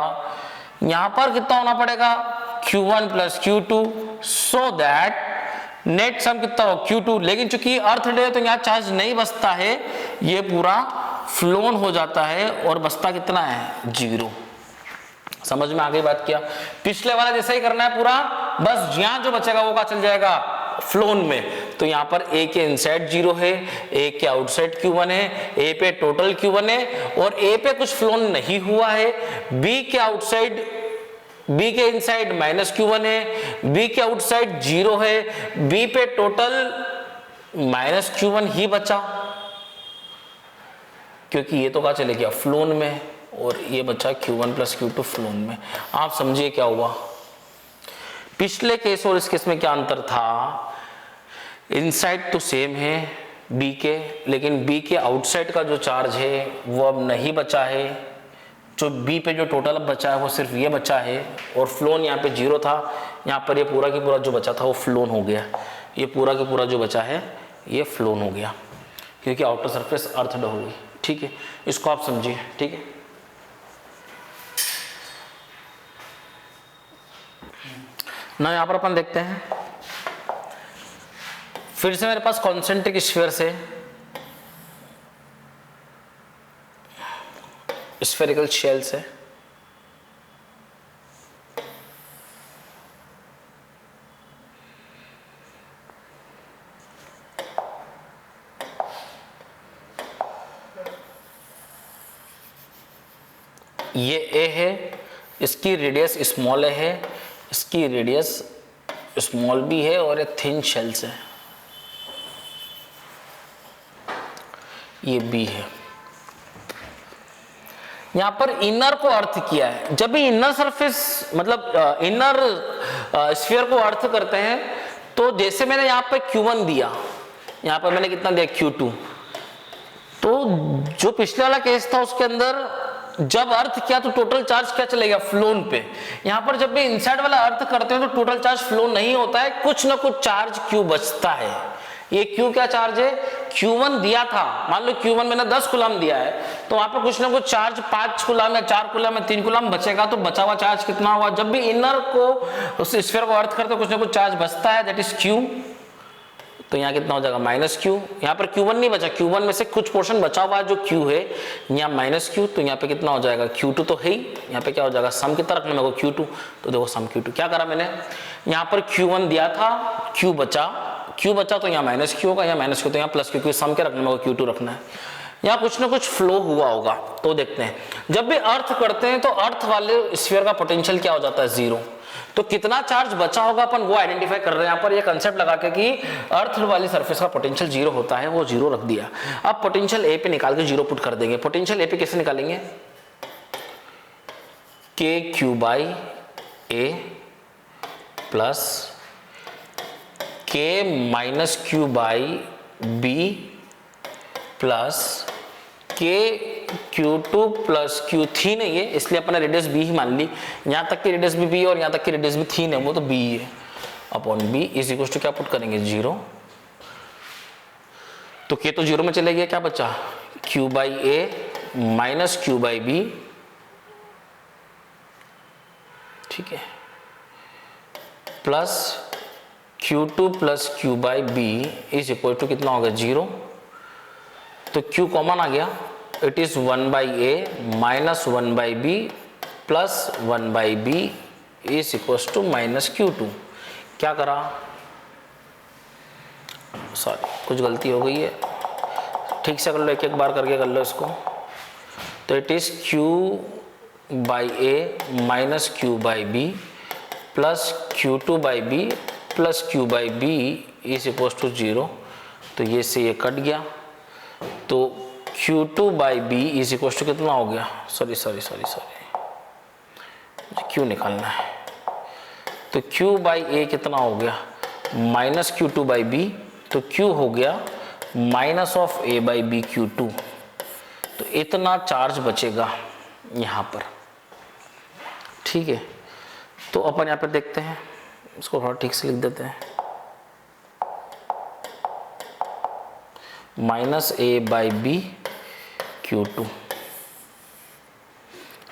[SPEAKER 1] यहाँ पर कितना होना पड़ेगा Q1 plus Q2, so that net sum कितना हो Q2। लेकिन चूंकि अर्थ डे तो यहाँ चार्ज नहीं बचता है, ये पूरा फ्लोन हो जाता है, और बचता कितना है 0। समझ में आ गई बात क्या। पिछले वाला जैसा ही करना है पूरा, बस यहाँ जो बचेगा वो क्या चल जाएगा फ्लोन में। तो यहाँ पर A के इनसाइड 0 है, A के आउटसाइड Q1 है, A पे टोटल Q1 है, और A पे कुछ फ्लोन नहीं हुआ है। B के आउटसाइड, B के इनसाइड माइनस Q1 है, B के आउटसाइड 0 है, B पे टोटल माइनस Q1 ही बचा, क्योंकि ये तो कहाँ चले गया फ्लोन में, और ये बचा Q1 प्लस Q2 फ्लोन में। आप समझिए क्या हुआ। पिछले केस और इस केस में क्या अंतर था, इनसाइड तो सेम है B के, लेकिन B के आउटसाइड का जो चार्ज है वो अब नहीं बचा है, जो बी पे जो टोटल अब बचा है वो सिर्फ ये बचा है, और फ्लोन यहाँ पे 0 था, यहाँ पर ये पूरा की पूरा जो बचा था वो फ्लोन हो गया, ये पूरा की पूरा जो बचा है ये फ्लोन हो गया, क्योंकि आउटर सरफेस अर्थड हो गई। ठीक है, इसको आप समझिए। ठीक है, ना यहाँ पर अपन देखते हैं फिर से मेरे पास कॉन्सेंट्रिक स्फीयर से स्फेरिकल शेल से ये ए है, इसकी रेडियस स्मॉल है, इसकी रेडियस स्मॉल बी है, और ये थिन शेल्स है, ये बी है। यहां पर इनर को अर्थ किया है। जब भी इनर सरफेस मतलब इनर स्फीयर को अर्थ करते हैं, तो जैसे मैंने यहां पर Q1 दिया, यहां पर मैंने कितना दिया Q2, तो जो पिछले वाला केस था उसके अंदर जब अर्थ किया तो टोटल चार्ज क्या चलेगा, फ्लोन पे। यहां पर जब भी इनसाइड वाला अर्थ करते हैं तो टोटल चार्ज फ्लो नहीं होता है, कुछ ना कुछ चार्ज Q बचता है। ये Q क्या चार्ज है, Q1 दिया था, मान लो Q1 मैंने 10 कूलम दिया है, तो वहां पर कुछ ना कुछ चार्ज 5 कूलम या 4 कूलम या 3 कूलम बचेगा, तो बचा हुआ चार्ज कितना हुआ। जब भी इनर को उस स्फीयर को अर्थ करते कुछ ना कुछ चार्ज बचता है, दैट इज Q। तो यहाँ कितना हो जाएगा -Q। यहाँ पर Q1 नहीं बचा, Q1 में से कुछ पोर्शन बचा हुआ है जो Q है, यहाँ -Q, तो यहाँ पे कितना हो जाएगा Q2 तो है ही, यहाँ पे क्या हो जाएगा सम कितना रखना मेरे को Q2, तो देखो सम Q2 क्या करा मैंने, यहाँ पर Q1 दिया था, Q बचा तो यहाँ -Q होगा, यहाँ -Q तो यहाँ +Q, क्योंकि सम क्या रखना मेरे को Q2 रखना है। यहाँ कुछ ना कुछ फ्लो हुआ होगा, तो देखते हैं। जब भी अर्थ करते हैं तो अर्थ वाले स्फीयर का पोटेंशियल क्या हो जाता है, 0। तो कितना चार्ज बचा होगा अपन वो आइडेंटिफाई कर रहे हैं यहाँ पर, ये कंसेप्ट लगा के कि अर्थ वाली सरफेस का पोटेंशियल 0 होता है, वो 0 रख दिया। अब पोटेंशियल ए पे निकाल के 0 पुट कर देंगे। पोटेंशियल ए पे कैसे निकालेंगे, KQ/A plus K-Q/B plus KQ2 plus Q3 नहीं है, इसलिए अपने रेडियस B ही मान ली। यहाँ तक की रेडियस भी B है और यहाँ तक की रेडियस भी 3 है, वो तो B ही है, upon B is equal to क्या पुट करेंगे 0। तो K तो 0 में चले गया, क्या बचा Q/A माइनस Q/B। ठीक है, plus Q2 plus Q/B is equal to कितना होगा 0। तो Q कॉमन आ गया, it is 1/A minus 1/B plus 1/B is equal to -Q2। क्या करा, सॉरी कुछ गलती हो गई है, ठीक से कर लो, एक एक बार करके कर लो इसको। तो it is Q/A minus Q/B plus Q2/B plus Q/B is equal to 0। तो ये से ये कट गया, तो Q2/B इज इक्वल टू कितना हो गया, सॉरी Q निकालना है, तो Q/A कितना हो गया माइनस Q2/B, तो Q हो गया माइनस ऑफ A/B Q2। तो इतना चार्ज बचेगा यहाँ पर। ठीक है, तो अपन यहाँ पर देखते हैं, इसको थोड़ा ठीक से लिख देते हैं, माइनस A/B Q2।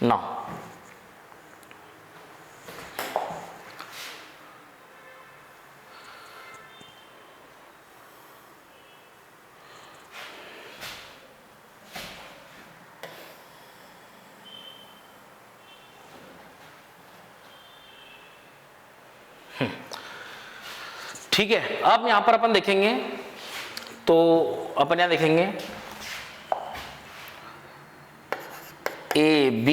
[SPEAKER 1] नाउ ठीक है, अब यहां पर अपन देखेंगे, तो अपन यहां देखेंगे AB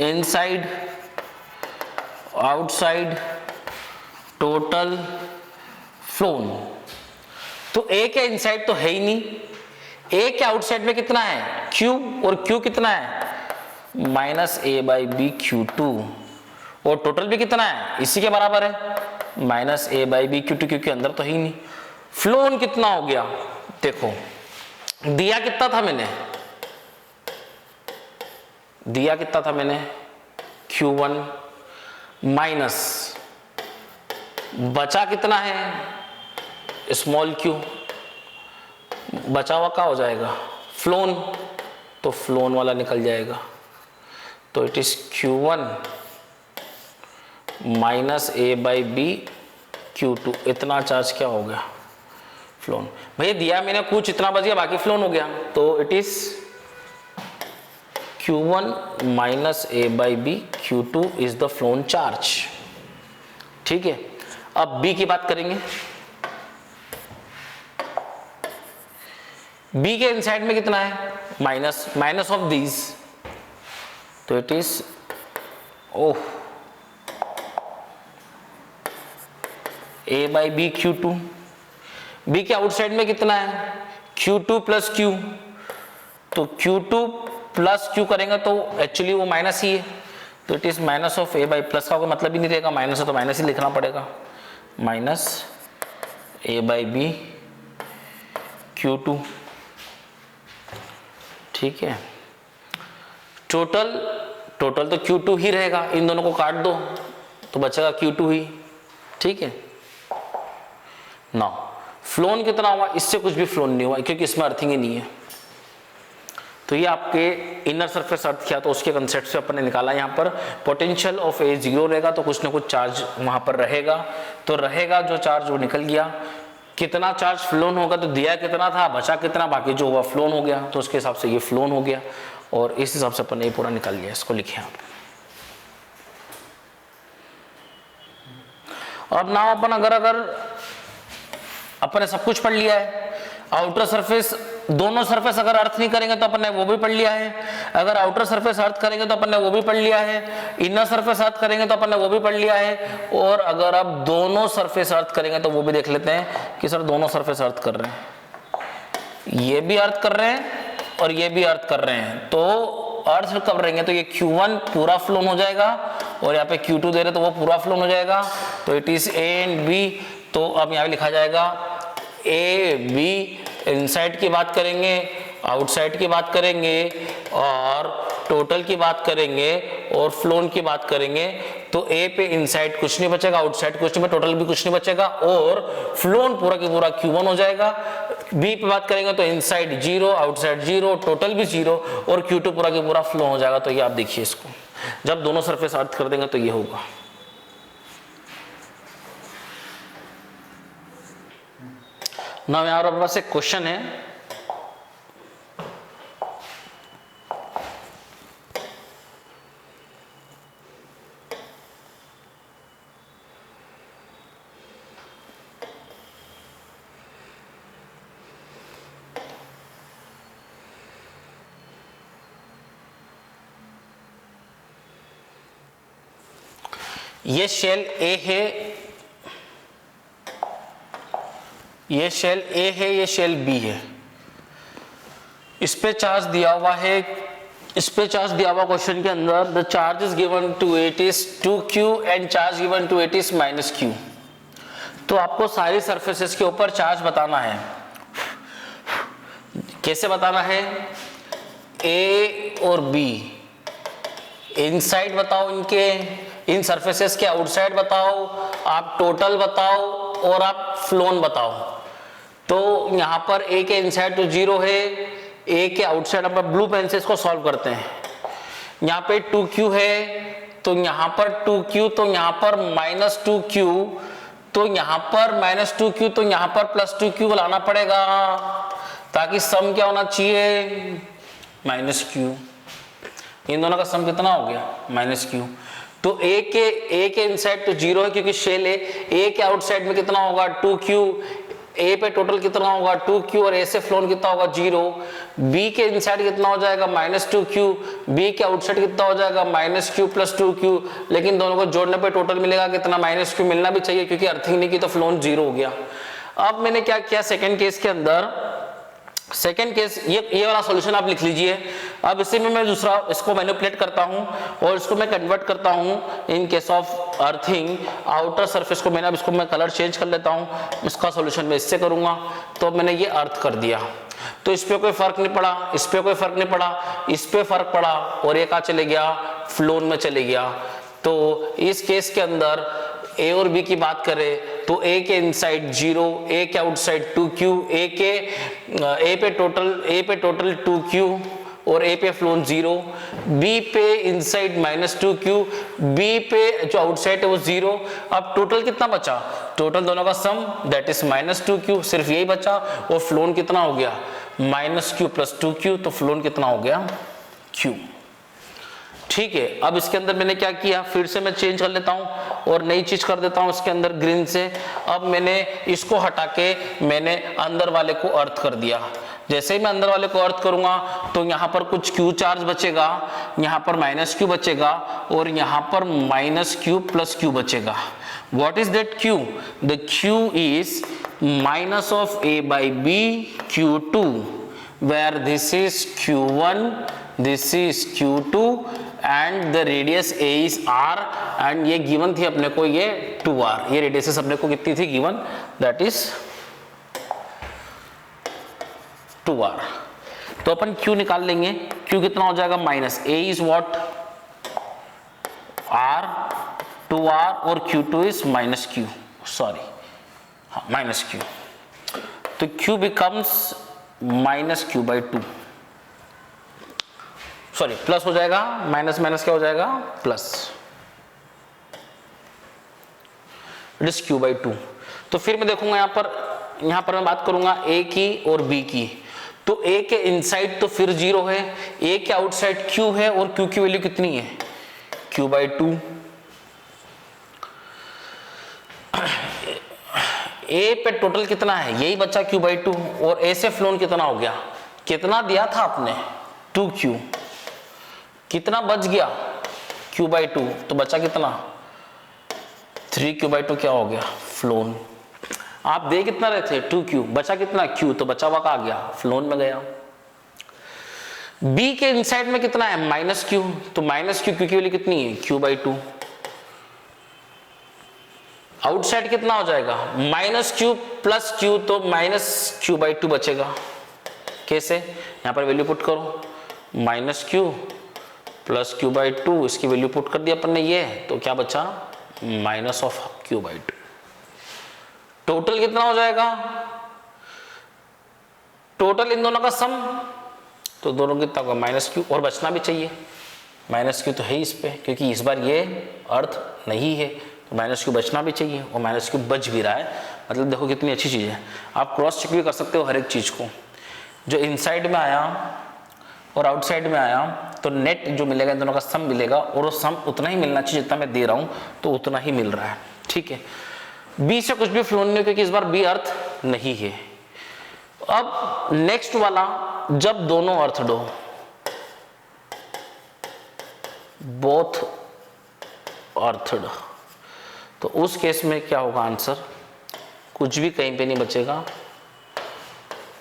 [SPEAKER 1] inside outside total phloem. तो A के इनसाइड तो है ही नहीं, A के आउटसाइड में कितना है Q, और Q कितना है माइनस A/B Q2, और टोटल भी कितना है इसी के बराबर है माइनस A/B Q2, क्योंकि अंदर तो है ही नहीं। फ्लोन कितना हो गया, देखो दिया कितना था मैंने दिया कितना था मैंने Q1 माइनस बचा कितना है स्मॉल q, बचा हुआ क्या हो जाएगा फ्लोन, तो फ्लोन वाला निकल जाएगा। तो it is Q1 minus A/B Q2, इतना चार्ज क्या हो गया फ्लोन। भैया दिया मैंने कुछ, इतना बच गया, बाकी फ्लोन हो गया। तो it is Q1 minus A/B Q2 is the phloem charge. ठीक है, अब B की बात करेंगे। B के इनसाइड में कितना है माइनस ऑफ दीज, तो it is oh A/B Q2। B के आउटसाइड में कितना है Q2 प्लस Q, तो Q2 प्लस Q करेंगे तो एक्चुअली वो माइनस ही है, तो it is minus of A/B, plus का कोई मतलब ही नहीं रहेगा, माइनस है तो माइनस ही लिखना पड़ेगा, माइनस A/B Q2। ठीक है, टोटल तो Q2 ही रहेगा, इन दोनों को काट दो तो बचेगा Q2 ही। ठीक है, ना फ्लोन कितना हुआ, इससे कुछ भी फ्लोन नहीं हुआ क्योंकि इसमें अर्थिंग ही नहीं है। तो ये आपके इनर सरफेस अर्थ किया तो उसके कंसेप्ट से अपन ने निकाला। यहाँ पर पोटेंशियल ऑफ ए 0 रहेगा तो कुछ ना कुछ चार्ज वहां पर रहेगा, तो रहेगा जो चार्ज वो निकल गया। कितना चार्ज फ्लोन होगा, तो दिया कितना था बचा कितना, बाकी जो हुआ फ्लोन हो गया, तो उसके हिसाब से ये फ्लोन हो गया और इस हिसाब से अपन ने पूरा निकल गया। इसको लिखे आप। अब ना अपन अगर अपन ने सब कुछ पढ़ लिया है, आउटर सरफेस दोनों सरफेस अगर अर्थ नहीं करेंगे तो अपन ने वो भी पढ़ लिया है, अगर आउटर सरफेस अर्थ करेंगे तो अपन ने वो भी पढ़ लिया है, इनर सरफेस अर्थ करेंगे तो अपन ने वो भी पढ़ लिया है, और अगर आप दोनों सरफेस अर्थ करेंगे तो वो भी देख लेते हैं कि सर दोनों सरफेस अर्थ कर रहे हैं, ये भी अर्थ कर रहे हैं और ये भी अर्थ कर रहे हैं, तो अर्थ कब रहेंगे तो ये Q1 पूरा फ्लोन हो जाएगा और यहाँ पे Q2 दे रहे तो वो पूरा फ्लोन हो जाएगा, तो it is A and B। तो अब यहाँ पे लिखा जाएगा A B, इनसाइड की बात करेंगे, आउटसाइड की बात करेंगे और टोटल की बात करेंगे और फ्लोन की बात करेंगे, तो A पे इनसाइड कुछ नहीं बचेगा, आउटसाइड कुछ नहीं, टोटल भी कुछ नहीं बचेगा और फ्लोन पूरा की पूरा Q1 हो जाएगा। B पे बात करेंगे तो इनसाइड 0, आउटसाइड 0, टोटल भी 0 और Q2 पूरा की पूरा फ्लोन हो जाएगा। तो ये आप देखिए, इसको जब दोनों सरफेस अर्थ कर देंगे तो ये होगा। ना यहाँ पर पास एक क्वेश्चन है, ये शेल A है, ये शेल A है, ये शेल B है, इस पे चार्ज दिया हुआ है, इस पे चार्ज दिया हुआ क्वेश्चन के अंदर the charge is given to it is 2Q and charge given to it is -Q। तो आपको सारी सरफेसेस के ऊपर चार्ज बताना है। कैसे बताना है, A और B इनसाइड बताओ, इनके इन सरफेसेस के आउटसाइड बताओ, आप टोटल बताओ और आप फ्लोन बताओ। तो यहाँ पर A के इनसाइड तो 0 है, A के आउटसाइड अपन ब्लू पेन से इसको सॉल्व करते हैं। यहाँ पे 2Q है, तो यहाँ पर 2Q, तो यहाँ पर -2Q, तो यहाँ पर -2Q, तो यहाँ पर +2Q लाना पड़ेगा ताकि सम क्या होना चाहिए -Q। इन दोनों का सम कितना हो गया -Q। तो A के इनसाइड तो 0 है क्योंकि शेल है, A के आउटसाइड में कितना होगा 2Q, A पे टोटल कितना होगा 2Q और A से फ्लोन कितना होगा 0, B के इनसाइड कितना हो जाएगा -2Q, B के आउटसाइड कितना हो जाएगा -Q + 2Q, लेकिन दोनों को जोड़ने पे टोटल मिलेगा कितना -Q मिलना भी चाहिए क्योंकि अर्थिंग नहीं की तो फ्लोन 0 हो गया। अब मैंने क्या किया सेकेंड केस के अंदर, सेकेंड केस, ये वाला सॉल्यूशन आप लिख लीजिए। अब इसी में मैं दूसरा इसको मैनिपुलेट करता हूं और इसको मैं कन्वर्ट करता हूं इन case of earthing outer surface को। मैंने अब इसको मैं कलर चेंज कर लेता हूं, इसका सॉल्यूशन मैं इससे करूंगा। तो मैंने ये अर्थ कर दिया, तो इस पे कोई फर्क नहीं पड़ा, इस पे कोई फर्क नहीं पड़ा, इस पे फर्क पड़ा और ये कहाँ चले गया, फ्लोन में चले गया। तो इस केस के अंदर ए और बी की बात करें तो ए के इनसाइड 0, ए के आउटसाइड 2q, ए पे टोटल 2q और ए पे फ्लोन 0, बी पे इनसाइड -2q, बी पे जो आउटसाइड है वो 0। अब टोटल कितना बचा, टोटल दोनों का सम दैट इज -2q, सिर्फ यही बचा। और फ्लोन कितना हो गया, -q + 2q, तो फ्लोन कितना हो गया, q। ठीक है, अब इसके अंदर मैंने क्या किया, फिर से मैं चेंज कर लेता हूं और नई चीज कर देता हूं इसके अंदर ग्रीन से। अब मैंने इसको हटा के मैंने अंदर वाले को अर्थ कर दिया। जैसे ही मैं अंदर वाले को अर्थ करूंगा तो यहाँ पर कुछ q चार्ज बचेगा, यहाँ पर -q बचेगा और यहाँ पर -q + q बचेगा। What is that q? The q is -a/b q2, where this is q1, this is q2 and the radius a is r, and ये गिवन थी अपने को ये 2r, ये रेडियस अपने को कितनी थी गिवन, that is 2r। तो अपन q निकाल लेंगे, q कितना हो जाएगा, -a is what, r, 2r और q2 is -q, सॉरी हाँ -q। तो q becomes -q/2, sorry plus हो जाएगा, माइनस माइनस क्या हो जाएगा, प्लस, इट इज q/2। तो फिर मैं देखूंगा यहाँ पर मैं बात करूंगा a की और b की। तो a के इनसाइड तो फिर 0 है, a के आउटसाइड q है और q की वैल्यू कितनी है, q/2। a पे टोटल कितना है, यही बच्चा q/2 और a से फ्लोन कितना हो गया, कितना दिया था आपने, 2q, कितना बच गया, q/2, तो बचा कितना, 3q/2 क्या हो गया, फ्लोन। आप दे कितना रहे थे, 2q, बचा कितना, q, तो बचा हुआ कहाँ गया, फ्लोन में गया। b के इनसाइड में कितना है, -q, तो -q की वैल्यू कितनी है, q/2। आउटसाइड कितना हो जाएगा, -q + q, तो -q/2 बचेगा। कैसे, यहां पर वैल्यू पुट करो, -q + q/2, इसकी वैल्यू पुट कर दी अपन ने, ये तो क्या बचा, -q/2। टोटल कितना हो जाएगा, टोटल इन दोनों का सम, तो दोनों कितना होगा, -q, और बचना भी चाहिए, -q तो है इस पे, क्योंकि इस बार ये अर्थ नहीं है, तो -q बचना भी चाहिए और -q बच भी रहा है। मतलब देखो कितनी अच्छी चीज़ है, आप क्रॉस चेक भी कर सकते हो हर एक चीज़ को, जो इनसाइड में आया और आउटसाइड में आया तो नेट जो मिलेगा इन दोनों का सम मिलेगा, और वो सम उतना ही मिलना चाहिए जितना मैं दे रहा हूँ, तो उतना ही मिल रहा है। ठीक है, बी से कुछ भी फ्लोन नहीं, क्योंकि इस बार बी अर्थ नहीं है। अब नेक्स्ट वाला, जब दोनों अर्थ दो, बोथ अर्थड, तो उस केस में क्या होगा आंसर, कुछ भी कहीं पे नहीं बचेगा।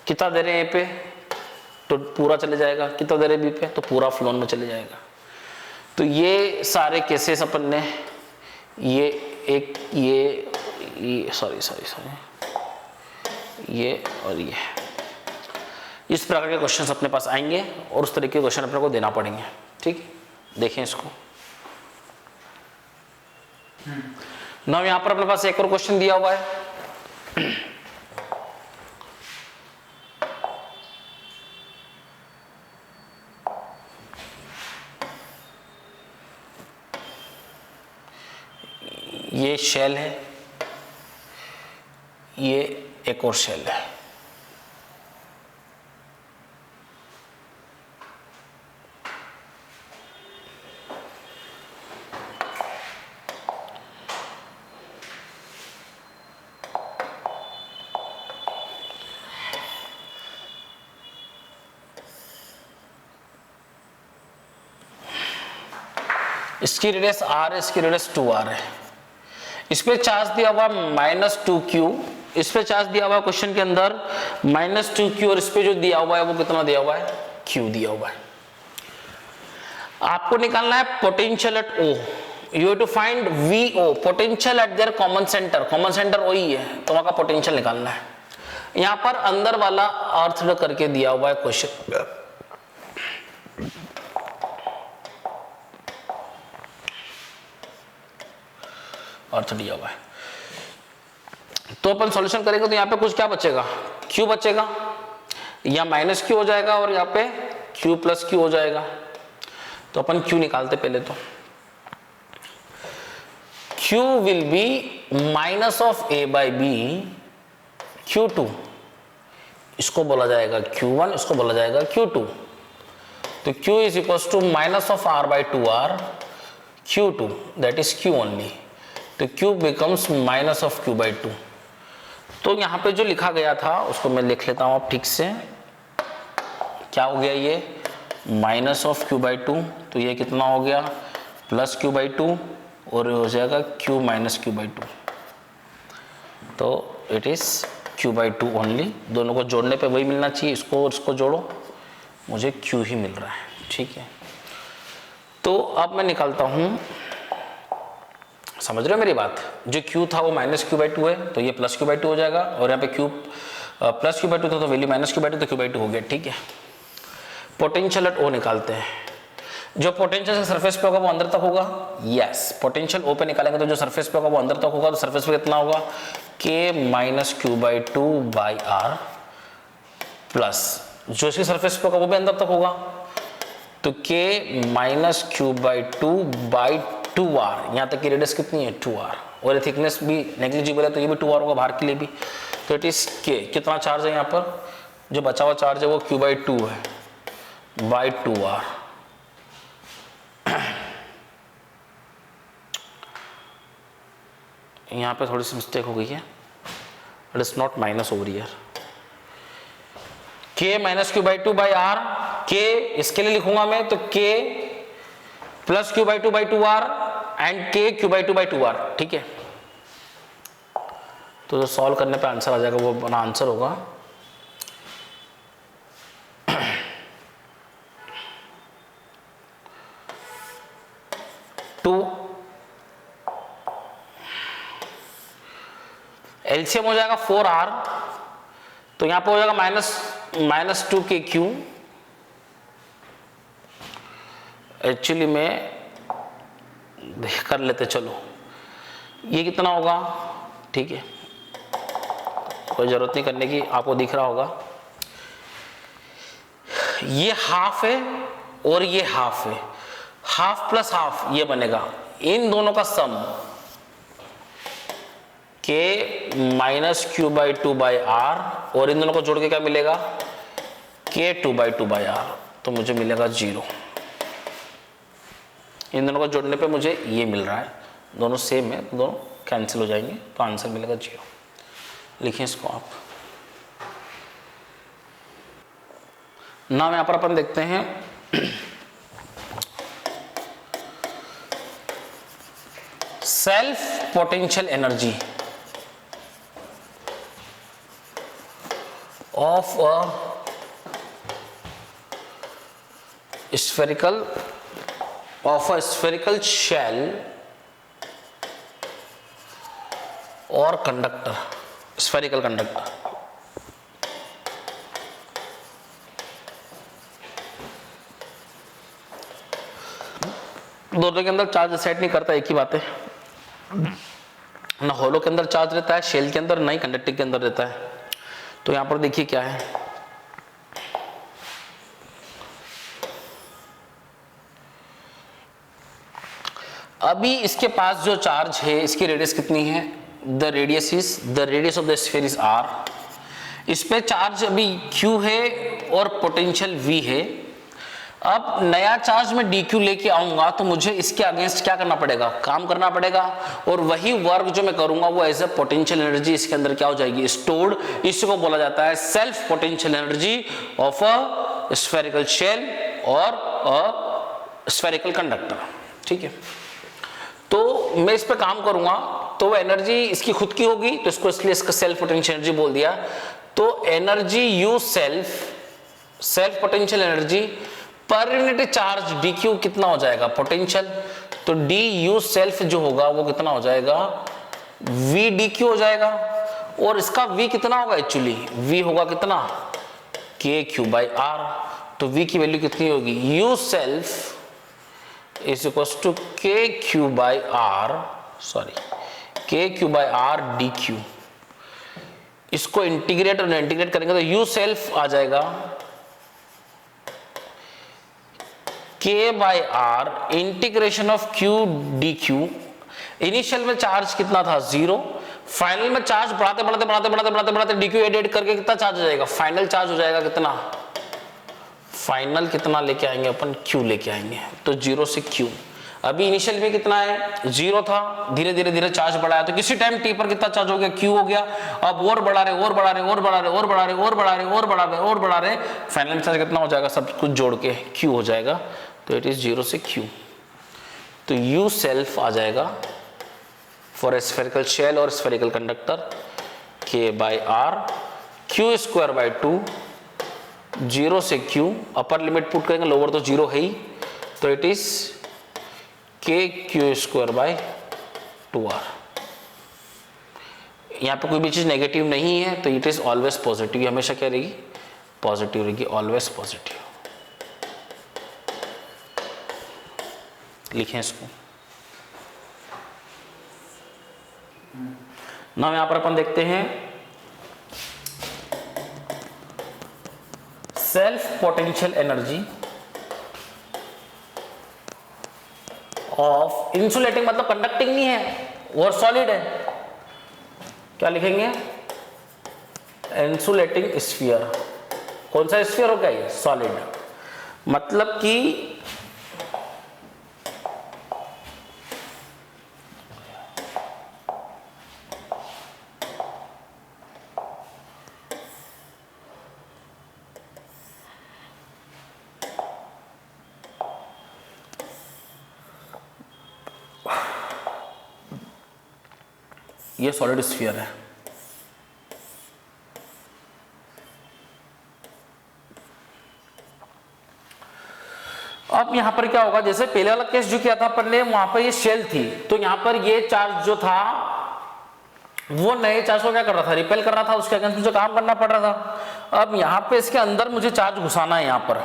[SPEAKER 1] कितना दे रहे हैं ए पे, तो पूरा चले जाएगा, कितना दे रहे बी पे, तो पूरा फ्लोन में चले जाएगा। तो ये सारे केसेस अपन ने, ये एक, ये सॉरी ये और ये, इस प्रकार के क्वेश्चंस अपने पास आएंगे और उस तरीके के क्वेश्चन अपने को देना पड़ेंगे। ठीक, देखें इसको। नाउ यहाँ पर अपने पास एक और क्वेश्चन दिया हुआ है, ये शेल है, ये एक और शेल है। इसकी रेडियस r है, इसकी रेडियस 2r है। इस पे चार्ज दिया हुआ -2q इस पे चार्ज दिया हुआ है क्वेश्चन के अंदर -2q, और इस पे जो दिया हुआ है वो कितना दिया हुआ है, q दिया हुआ है। आपको निकालना है potential at O। You have to find VO, potential at there common centre. Common centre O ही है, तो वहां का पोटेंशियल निकालना है। यहां पर अंदर वाला अर्थ करके दिया हुआ है क्वेश्चन, अर्थ दिया हुआ है। तो अपन सॉल्यूशन करेंगे तो यहाँ पे कुछ क्या बचेगा, Q बचेगा, या -Q हो जाएगा और यहाँ पे Q + Q हो जाएगा। तो अपन Q निकालते पहले। तो Q will be -A/B Q2, इसको बोला जाएगा Q1, इसको बोला जाएगा Q2। तो Q is equal to -R/2R Q2, that is Q only. तो Q बिकम्स -Q/2। तो यहाँ पे जो लिखा गया था उसको मैं लिख लेता हूँ अब ठीक से। क्या हो गया ये, -Q/2, तो ये कितना हो गया +Q/2, और हो जाएगा Q - Q/2। तो इट इज Q/2 ओनली। दोनों को जोड़ने पे वही मिलना चाहिए, इसको और इसको जोड़ो, मुझे Q ही मिल रहा है। ठीक है, तो अब मैं निकालता हूँ, समझ रहे हो मेरी बात, जो Q था वो -Q/2 है, तो ये +Q/2 हो जाएगा, और यहाँ पे Q +Q/2 था तो वैल्यू -Q/2, तो Q/2 हो गया। ठीक है, पोटेंशियल एट O निकालते हैं। जो पोटेंशियल सरफेस पे होगा वो अंदर तक होगा, यस। पोटेंशियल O पे निकालेंगे तो जो सरफेस पे होगा वो अंदर तक होगा, तो सरफेस पे कितना होगा, K - Q/2/R प्लस जो इसकी सरफेस पे होगा वो भी अंदर तक होगा, तो K - Q/2/2R। यहाँ तक की रेडियस कितनी है, 2R, और थिकनेस भी नेग्लिजिबल है तो ये भी 2R होगा बाहर के लिए भी। तो इट इज K। कितना चार्ज है यहाँ पर, जो बचा हुआ चार्ज है वो Q/2 है बाई 2R। यहाँ पे थोड़ी सी मिस्टेक हो गई है, it is not minus over here. K - Q/2/R, K इसके लिए लिखूंगा मैं, तो K + Q/2/2R and K Q/2/2R। ठीक है, तो जो सॉल्व करने पे आंसर आ जाएगा वो अपना आंसर होगा LCM हो जाएगा 4R, तो यहां पे हो जाएगा -2KQ। एक्चुअली में कर लेते, चलो ये कितना होगा, ठीक है, कोई जरूरत नहीं करने की, आपको दिख रहा होगा ये हाफ है और ये हाफ है, हाफ प्लस हाफ ये बनेगा, इन दोनों का सम K - Q/2/R, और इन दोनों को जोड़ के क्या मिलेगा, K 2/2/R, तो मुझे मिलेगा 0। इन दोनों को जोड़ने पे मुझे ये मिल रहा है, दोनों सेम है, दोनों कैंसिल हो जाएंगे, तो आंसर मिलेगा 0। लिखिए इसको आप। नाम यहां पर अपन देखते हैं self potential energy of a spherical shell or conductor, spherical conductor। दोनों के अंदर चार्ज सेट नहीं करता, एक ही बात है, ना होलो के अंदर चार्ज रहता है, शेल के अंदर, ना ही कंडक्टिंग के अंदर रहता है। तो यहां पर देखिए क्या है, अभी इसके पास जो चार्ज है इसकी रेडियस कितनी है, the radius of the sphere is R। इस पे चार्ज अभी Q है और पोटेंशियल V है। अब नया चार्ज में dq लेके आऊंगा तो मुझे इसके अगेंस्ट क्या करना पड़ेगा, काम करना पड़ेगा, और वही वर्क जो मैं करूंगा वो एज ए पोटेंशियल एनर्जी इसके अंदर क्या हो जाएगी, स्टोर्ड। इसको बोला जाता है self potential energy of a spherical shell और अ स्फेरिकल कंडक्टर। ठीक है, तो मैं इस पे काम करूंगा तो वो एनर्जी इसकी खुद की होगी, तो इसको इसलिए इसका सेल्फ पोटेंशियल एनर्जी बोल दिया। तो energy you self potential energy per unit charge D Q कितना हो जाएगा पोटेंशियल, तो डी यू सेल्फ जो होगा वो कितना हो जाएगा वी डी क्यू हो जाएगा। और इसका वी कितना होगा, एक्चुअली वी होगा कितना के क्यू बाई आर। तो वी की वैल्यू कितनी होगी, U self is equal to के Q by R, sorry K Q by R D Q. इसको इंटीग्रेट और इंटीग्रेट करेंगे तो यू सेल्फ आ जाएगा K by R integration of Q D Q. Initial में चार्ज कितना था 0, फाइनल में चार्ज बढ़ाते बढ़ाते बढ़ाते बढ़ाते बढ़ाते बढ़ाते डी क्यू एड करके कितना चार्ज हो जाएगा, फाइनल चार्ज हो जाएगा कितना, फाइनल कितना लेके आएंगे अपन क्यू लेके आएंगे, तो 0 से क्यू। अभी इनिशियल में कितना है 0 था, धीरे धीरे धीरे चार्ज बढ़ाया तो किसी टाइम टी पर कितना चार्ज हो गया क्यू हो गया। अब और बढ़ा रहे और बढ़ा रहे और बढ़ा रहे और बढ़ा रहे और बढ़ा रहे और बढ़ा रहे और बढ़ा रहे, फाइनल चार्ज कितना हो जाएगा सब कुछ जोड़ के क्यू हो जाएगा, तो इट इज 0 से क्यू। तो यू सेल्फ आ जाएगा फॉर ए स्फेरिकल शेल और spherical conductor K by R Q square by 2, 0 से क्यू, अपर लिमिट पुट करेंगे लोअर तो 0 है ही, तो it is K Q square by 2r। यहाँ पे कोई भी चीज नेगेटिव नहीं है तो इट इज ऑलवेज पॉजिटिव, हमेशा क्या रहेगी पॉजिटिव रहेगी, ऑलवेज पॉजिटिव। लिखें इसको। नाउ यहां पर अपन देखते हैं self potential energy of insulating, मतलब कंडक्टिंग नहीं है और सॉलिड है, क्या लिखेंगे इंसुलेटिंग स्फीयर। कौन सा स्फीयर हो गया ये सॉलिड, मतलब कि ये सॉलिड स्फीयर है। अब यहां पर क्या होगा, जैसे पहले वाला केस जो किया था अपन ने, वहां पर ये शेल थी, तो यहां पर ये चार्ज जो था वो नए चार्ज को क्या कर रहा था, रिपेल कर रहा था, उसके अगेंस्ट मुझे काम करना पड़ रहा था। अब यहां पे इसके अंदर मुझे चार्ज घुसाना है यहां पर,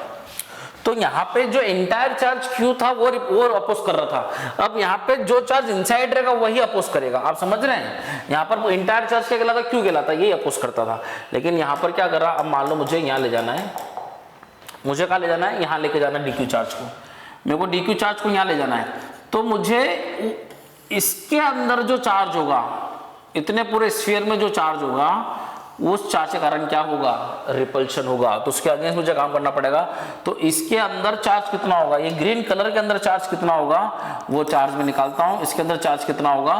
[SPEAKER 1] तो यहाँ पे जो इंटायर चार्ज Q था वो अपोज कर रहा था। अब यहाँ पे जो चार्ज इनसाइड रहेगा वही अपोज करेगा, आप समझ रहे हैं। यहाँ पर इंटायर चार्ज क्या कहलाता, Q कहलाता, यही अपोज करता था। लेकिन यहाँ पर क्या कर रहा, अब मान लो मुझे यहाँ ले जाना है, मुझे कहाँ ले जाना है, यहाँ लेके जाना है DQ चार्ज को, मेरे को DQ चार्ज को यहाँ ले जाना है, तो मुझे इसके अंदर जो चार्ज होगा, इतने पूरे स्फीयर में जो चार्ज होगा, उस चार्ज के कारण क्या होगा, रिपल्शन होगा, तो उसके अगेंस्ट मुझे काम करना पड़ेगा। तो इसके अंदर चार्ज कितना होगा, ये ग्रीन कलर के अंदर चार्ज कितना होगा, वो चार्ज मैं निकालता हूं, इसके अंदर चार्ज कितना होगा,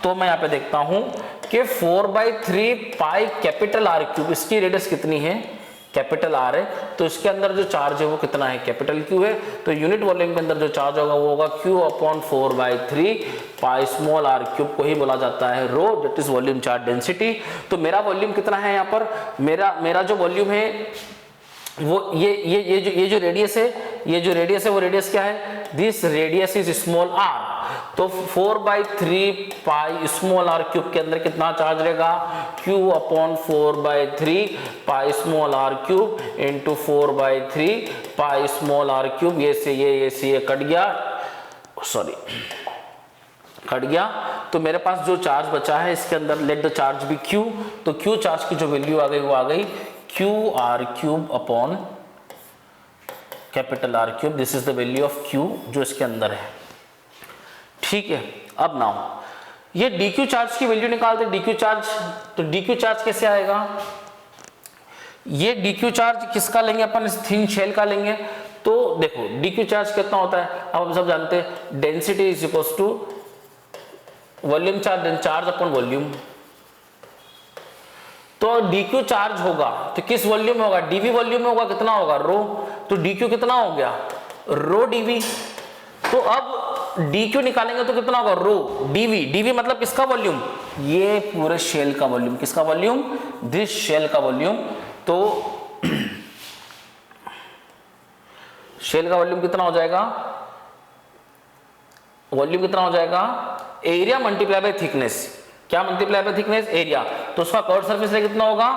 [SPEAKER 1] तो मैं यहाँ पे देखता हूं कि 4/3 पाई कैपिटल आर क्यूब, इसकी रेडियस कितनी है कैपिटल आर है, तो इसके अंदर जो चार्ज है वो कितना है कैपिटल क्यू है। तो यूनिट वॉल्यूम के अंदर जो चार्ज होगा वो होगा Q/4/3 pi small r cube, को ही बोला जाता है rho, that is volume charge density. तो मेरा वॉल्यूम कितना है यहाँ पर, मेरा जो वॉल्यूम है वो ये जो रेडियस है, ये जो रेडियस है वो रेडियस क्या है, this radius is small R. तो 4/3 पाई स्मॉल आर क्यूब के अंदर कितना चार्ज रहेगा, Q/4/3 pi small r cube into 4/3 pi small r cube. ये से ये कट गया, सॉरी कट गया। तो मेरे पास जो चार्ज बचा है इसके अंदर, let the charge be Q, तो Q चार्ज की जो वैल्यू आ गई वो आ गई QR³ upon capital R cube. This is the value of Q जो इसके अंदर है, ठीक है। अब नाउ ये DQ चार्ज की वैल्यू निकालते, DQ चार्ज, तो DQ चार्ज कैसे आएगा, ये DQ चार्ज किसका लेंगे अपन, इस थिन शेल का लेंगे। तो देखो DQ चार्ज कितना होता है, अब हम सब जानते हैं, density is equal to volume charge upon volume. तो DQ चार्ज होगा तो किस वॉल्यूम में होगा, dV वॉल्यूम में होगा, कितना होगा रो, तो DQ कितना हो गया रो dV। तो अब डी क्यू निकालेंगे तो कितना होगा, रो डीवी, डीवी मतलब किसका वॉल्यूम, ये पूरे शेल का वॉल्यूम, किसका वॉल्यूम, दिस शेल का वॉल्यूम। तो शेल का वॉल्यूम कितना हो जाएगा, वॉल्यूम कितना हो जाएगा, एरिया मल्टीप्लाई बाय थिकनेस, क्या मल्टीप्लाई बाय थिकनेस, एरिया। तो उसका कर्व सरफेस एरिया कितना होगा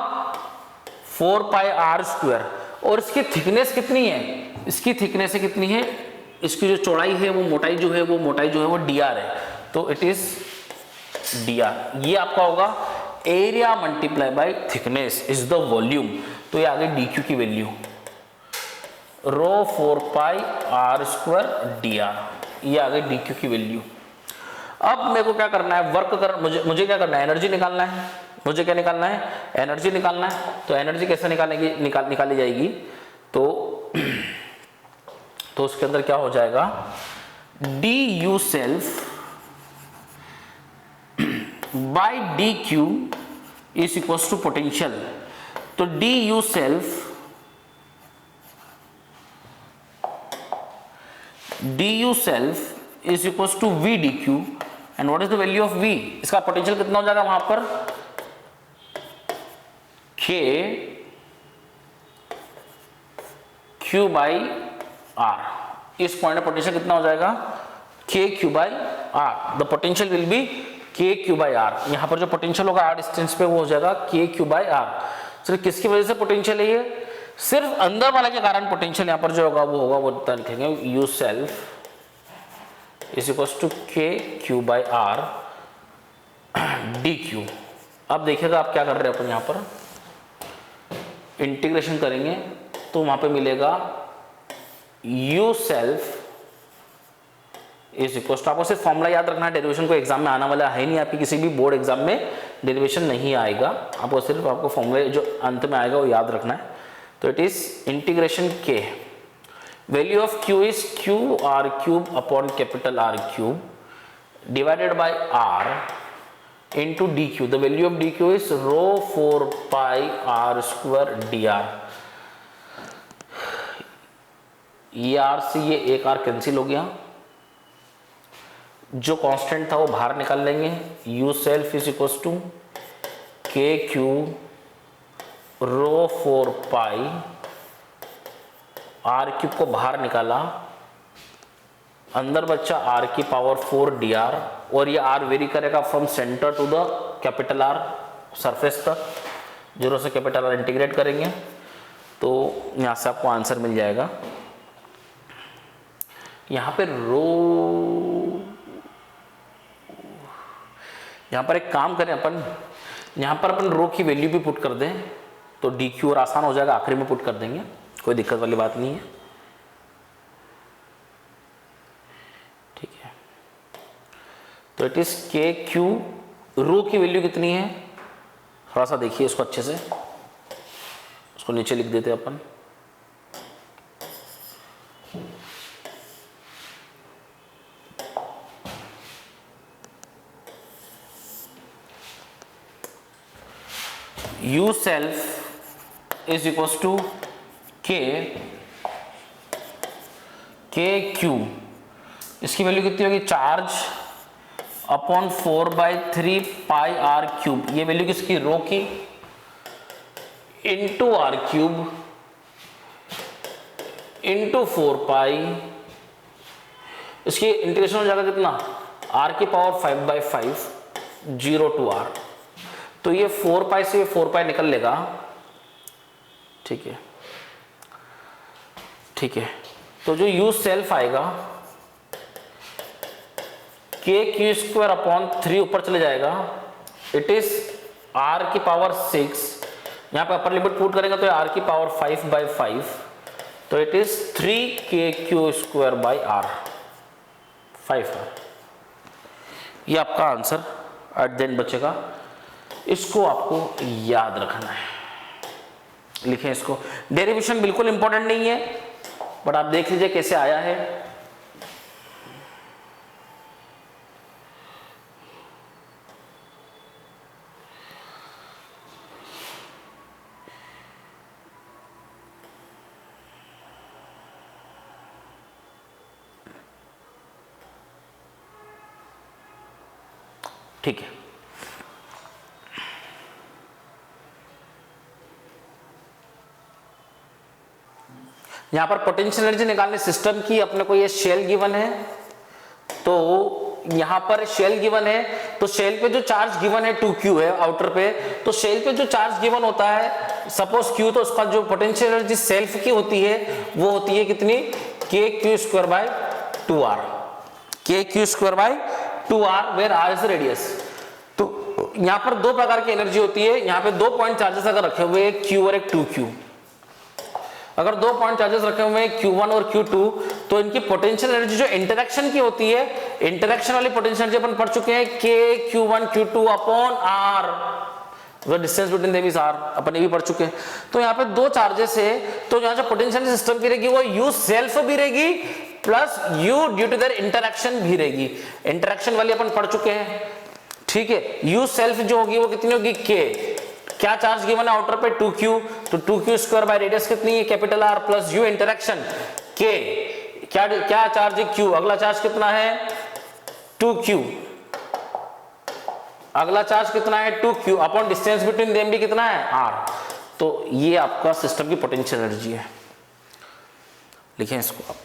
[SPEAKER 1] 4 पाई आर स्क्वायर, और इसकी थिकनेस कितनी है, इसकी थिकनेस कितनी है, इसकी जो चौड़ाई है वो मोटाई जो है वो डी आर है, तो इट इज डी आर। ये आपका होगा area multiply by thickness is the volume. तो ये आगे डी क्यू की value rho 4 pi r square d r, ये आगे डी क्यू की वैल्यू। अब मेरे को क्या करना है, वर्क कर, मुझे क्या करना है, एनर्जी निकालना है, मुझे क्या निकालना है, एनर्जी निकालना है। तो एनर्जी कैसे निकाली जाएगी, तो उसके अंदर क्या हो जाएगा, D U self by D Q is equal to potential. तो D U self is equal to V D Q, and what is the value of V, इसका पोटेंशियल कितना हो जाएगा वहां पर, के क्यू बाई आर। इस पॉइंट में पोटेंशियल कितना हो जाएगा, K Q by R, the potential will be K Q by R. यहां पर जो पोटेंशियल होगा आर डिस्टेंस पे वो हो जाएगा के क्यू बाई आर। सिर्फ किसकी वजह से पोटेंशियल है, ये सिर्फ अंदर वाले के कारण पोटेंशियल यहां पर जो होगा वो लिखेंगे U self is equal to के Q by R D Q. अब देखिएगा आप क्या कर रहे हैं, अपन यहां पर इंटीग्रेशन करेंगे तो वहां पे मिलेगा U self is equal to, आपको सिर्फ फॉर्मूला याद रखना है, डेरिवेशन को एग्जाम में आने वाला है नहीं, आपकी किसी भी बोर्ड एग्जाम में डेरिवेशन नहीं आएगा, आपको फॉर्मूला जो अंत में आएगा वो याद रखना है। तो इट इज इंटीग्रेशन के, value of q is q r cube upon capital r cube divided by r into dq, the value of dq is rho 4 pi r square dr। ये r से ये एक r कैंसिल हो गया, जो कांस्टेंट था वो बाहर निकाल लेंगे, u self is equal to के q rho 4 pi r cube को बाहर निकाला, अंदर बच्चा r की पावर 4 dr, और ये r वेरी करेगा from centre to the capital R surface तक, जीरो से कैपिटल R इंटीग्रेट करेंगे तो यहाँ से आपको आंसर मिल जाएगा। यहाँ पे यहाँ पर एक काम करें अपन, यहाँ पर अपन रो की वैल्यू भी पुट कर दें तो डी क्यू और आसान हो जाएगा, आखिरी में पुट कर देंगे, कोई दिक्कत वाली बात नहीं है। तो इट इज के क्यू, रो की वैल्यू कितनी है, थोड़ा सा देखिए इसको अच्छे से, उसको नीचे लिख देते अपन, U self is equal to के क्यू, इसकी वैल्यू कितनी होगी, charge upon 4/3 pi R cube, ये वैल्यू किसकी, रो की, into R cube into 4 pi, इसकी इंटीग्रेशन हो जाएगा कितना, आर की पावर 5/5 0 टू आर, तो ये 4 पाई से 4 पाई निकल लेगा, ठीक है, ठीक है। तो जो यू सेल्फ आएगा के क्यू स्क्वायर अपॉन 3 ऊपर चले जाएगा, इट इज आर की पावर 6, यहाँ पे अपर लिमिट पुट करेंगे तो आर की पावर 5/5, तो इट इज 3 के क्यू स्क्वायर बाई आर 5। ये आपका आंसर एट द एंड बचेगा, इसको आपको याद रखना है, लिखें इसको। डेरिवेशन बिल्कुल इंपॉर्टेंट नहीं है, बट आप देख लीजिए कैसे आया है। ठीक है, यहां पर पोटेंशियल एनर्जी निकालने सिस्टम की अपने को ये शेल गिवन है, तो यहां पर शेल गिवन है, तो शेल पे जो चार्ज गिवन है 2q है आउटर पे, तो शेल पे जो चार्ज गिवन होता है सपोज q, तो उसका जो पोटेंशियल एनर्जी सेल्फ की होती है वो होती है कितनी, kq²/2r, kq²/2r, where r is radius. तो यहां पर दो प्रकार की एनर्जी होती है, यहां पे 2 पॉइंट चार्जेस अगर रखे हुए एक q और एक 2q, अगर 2 पॉइंट चार्जेस रखे हुए हैं Q1 और Q2, तो इनकी पोटेंशियल एनर्जी जो इंटरेक्शन की होती है, इंटरेक्शन वाली पोटेंशियल एनर्जी अपन पढ़ चुके हैं kQ1Q2/r, the distance between them is r, अपन ये भी पढ़ चुके हैं। तो यहाँ पे दो चार्जेस है, तो यहाँ जो पोटेंशियल सिस्टम की रहेगी वो U सेल्फ भी रहेगी plus U due to their interaction भी रहेगी। इंटरेक्शन वाली अपन पढ़ चुके हैं, ठीक है। U सेल्फ जो होगी वो कितनी होगी, k, क्या चार्ज गिवन है आउटर पे 2q, तो 2q² बाय रेडियस कितनी है, capital R, plus U interaction k, क्या चार्ज है q, अगला चार्ज कितना है 2q, अगला चार्ज कितना है 2q, upon distance between them भी कितना है r। तो ये आपका सिस्टम की पोटेंशियल एनर्जी है, लिखें इसको आप।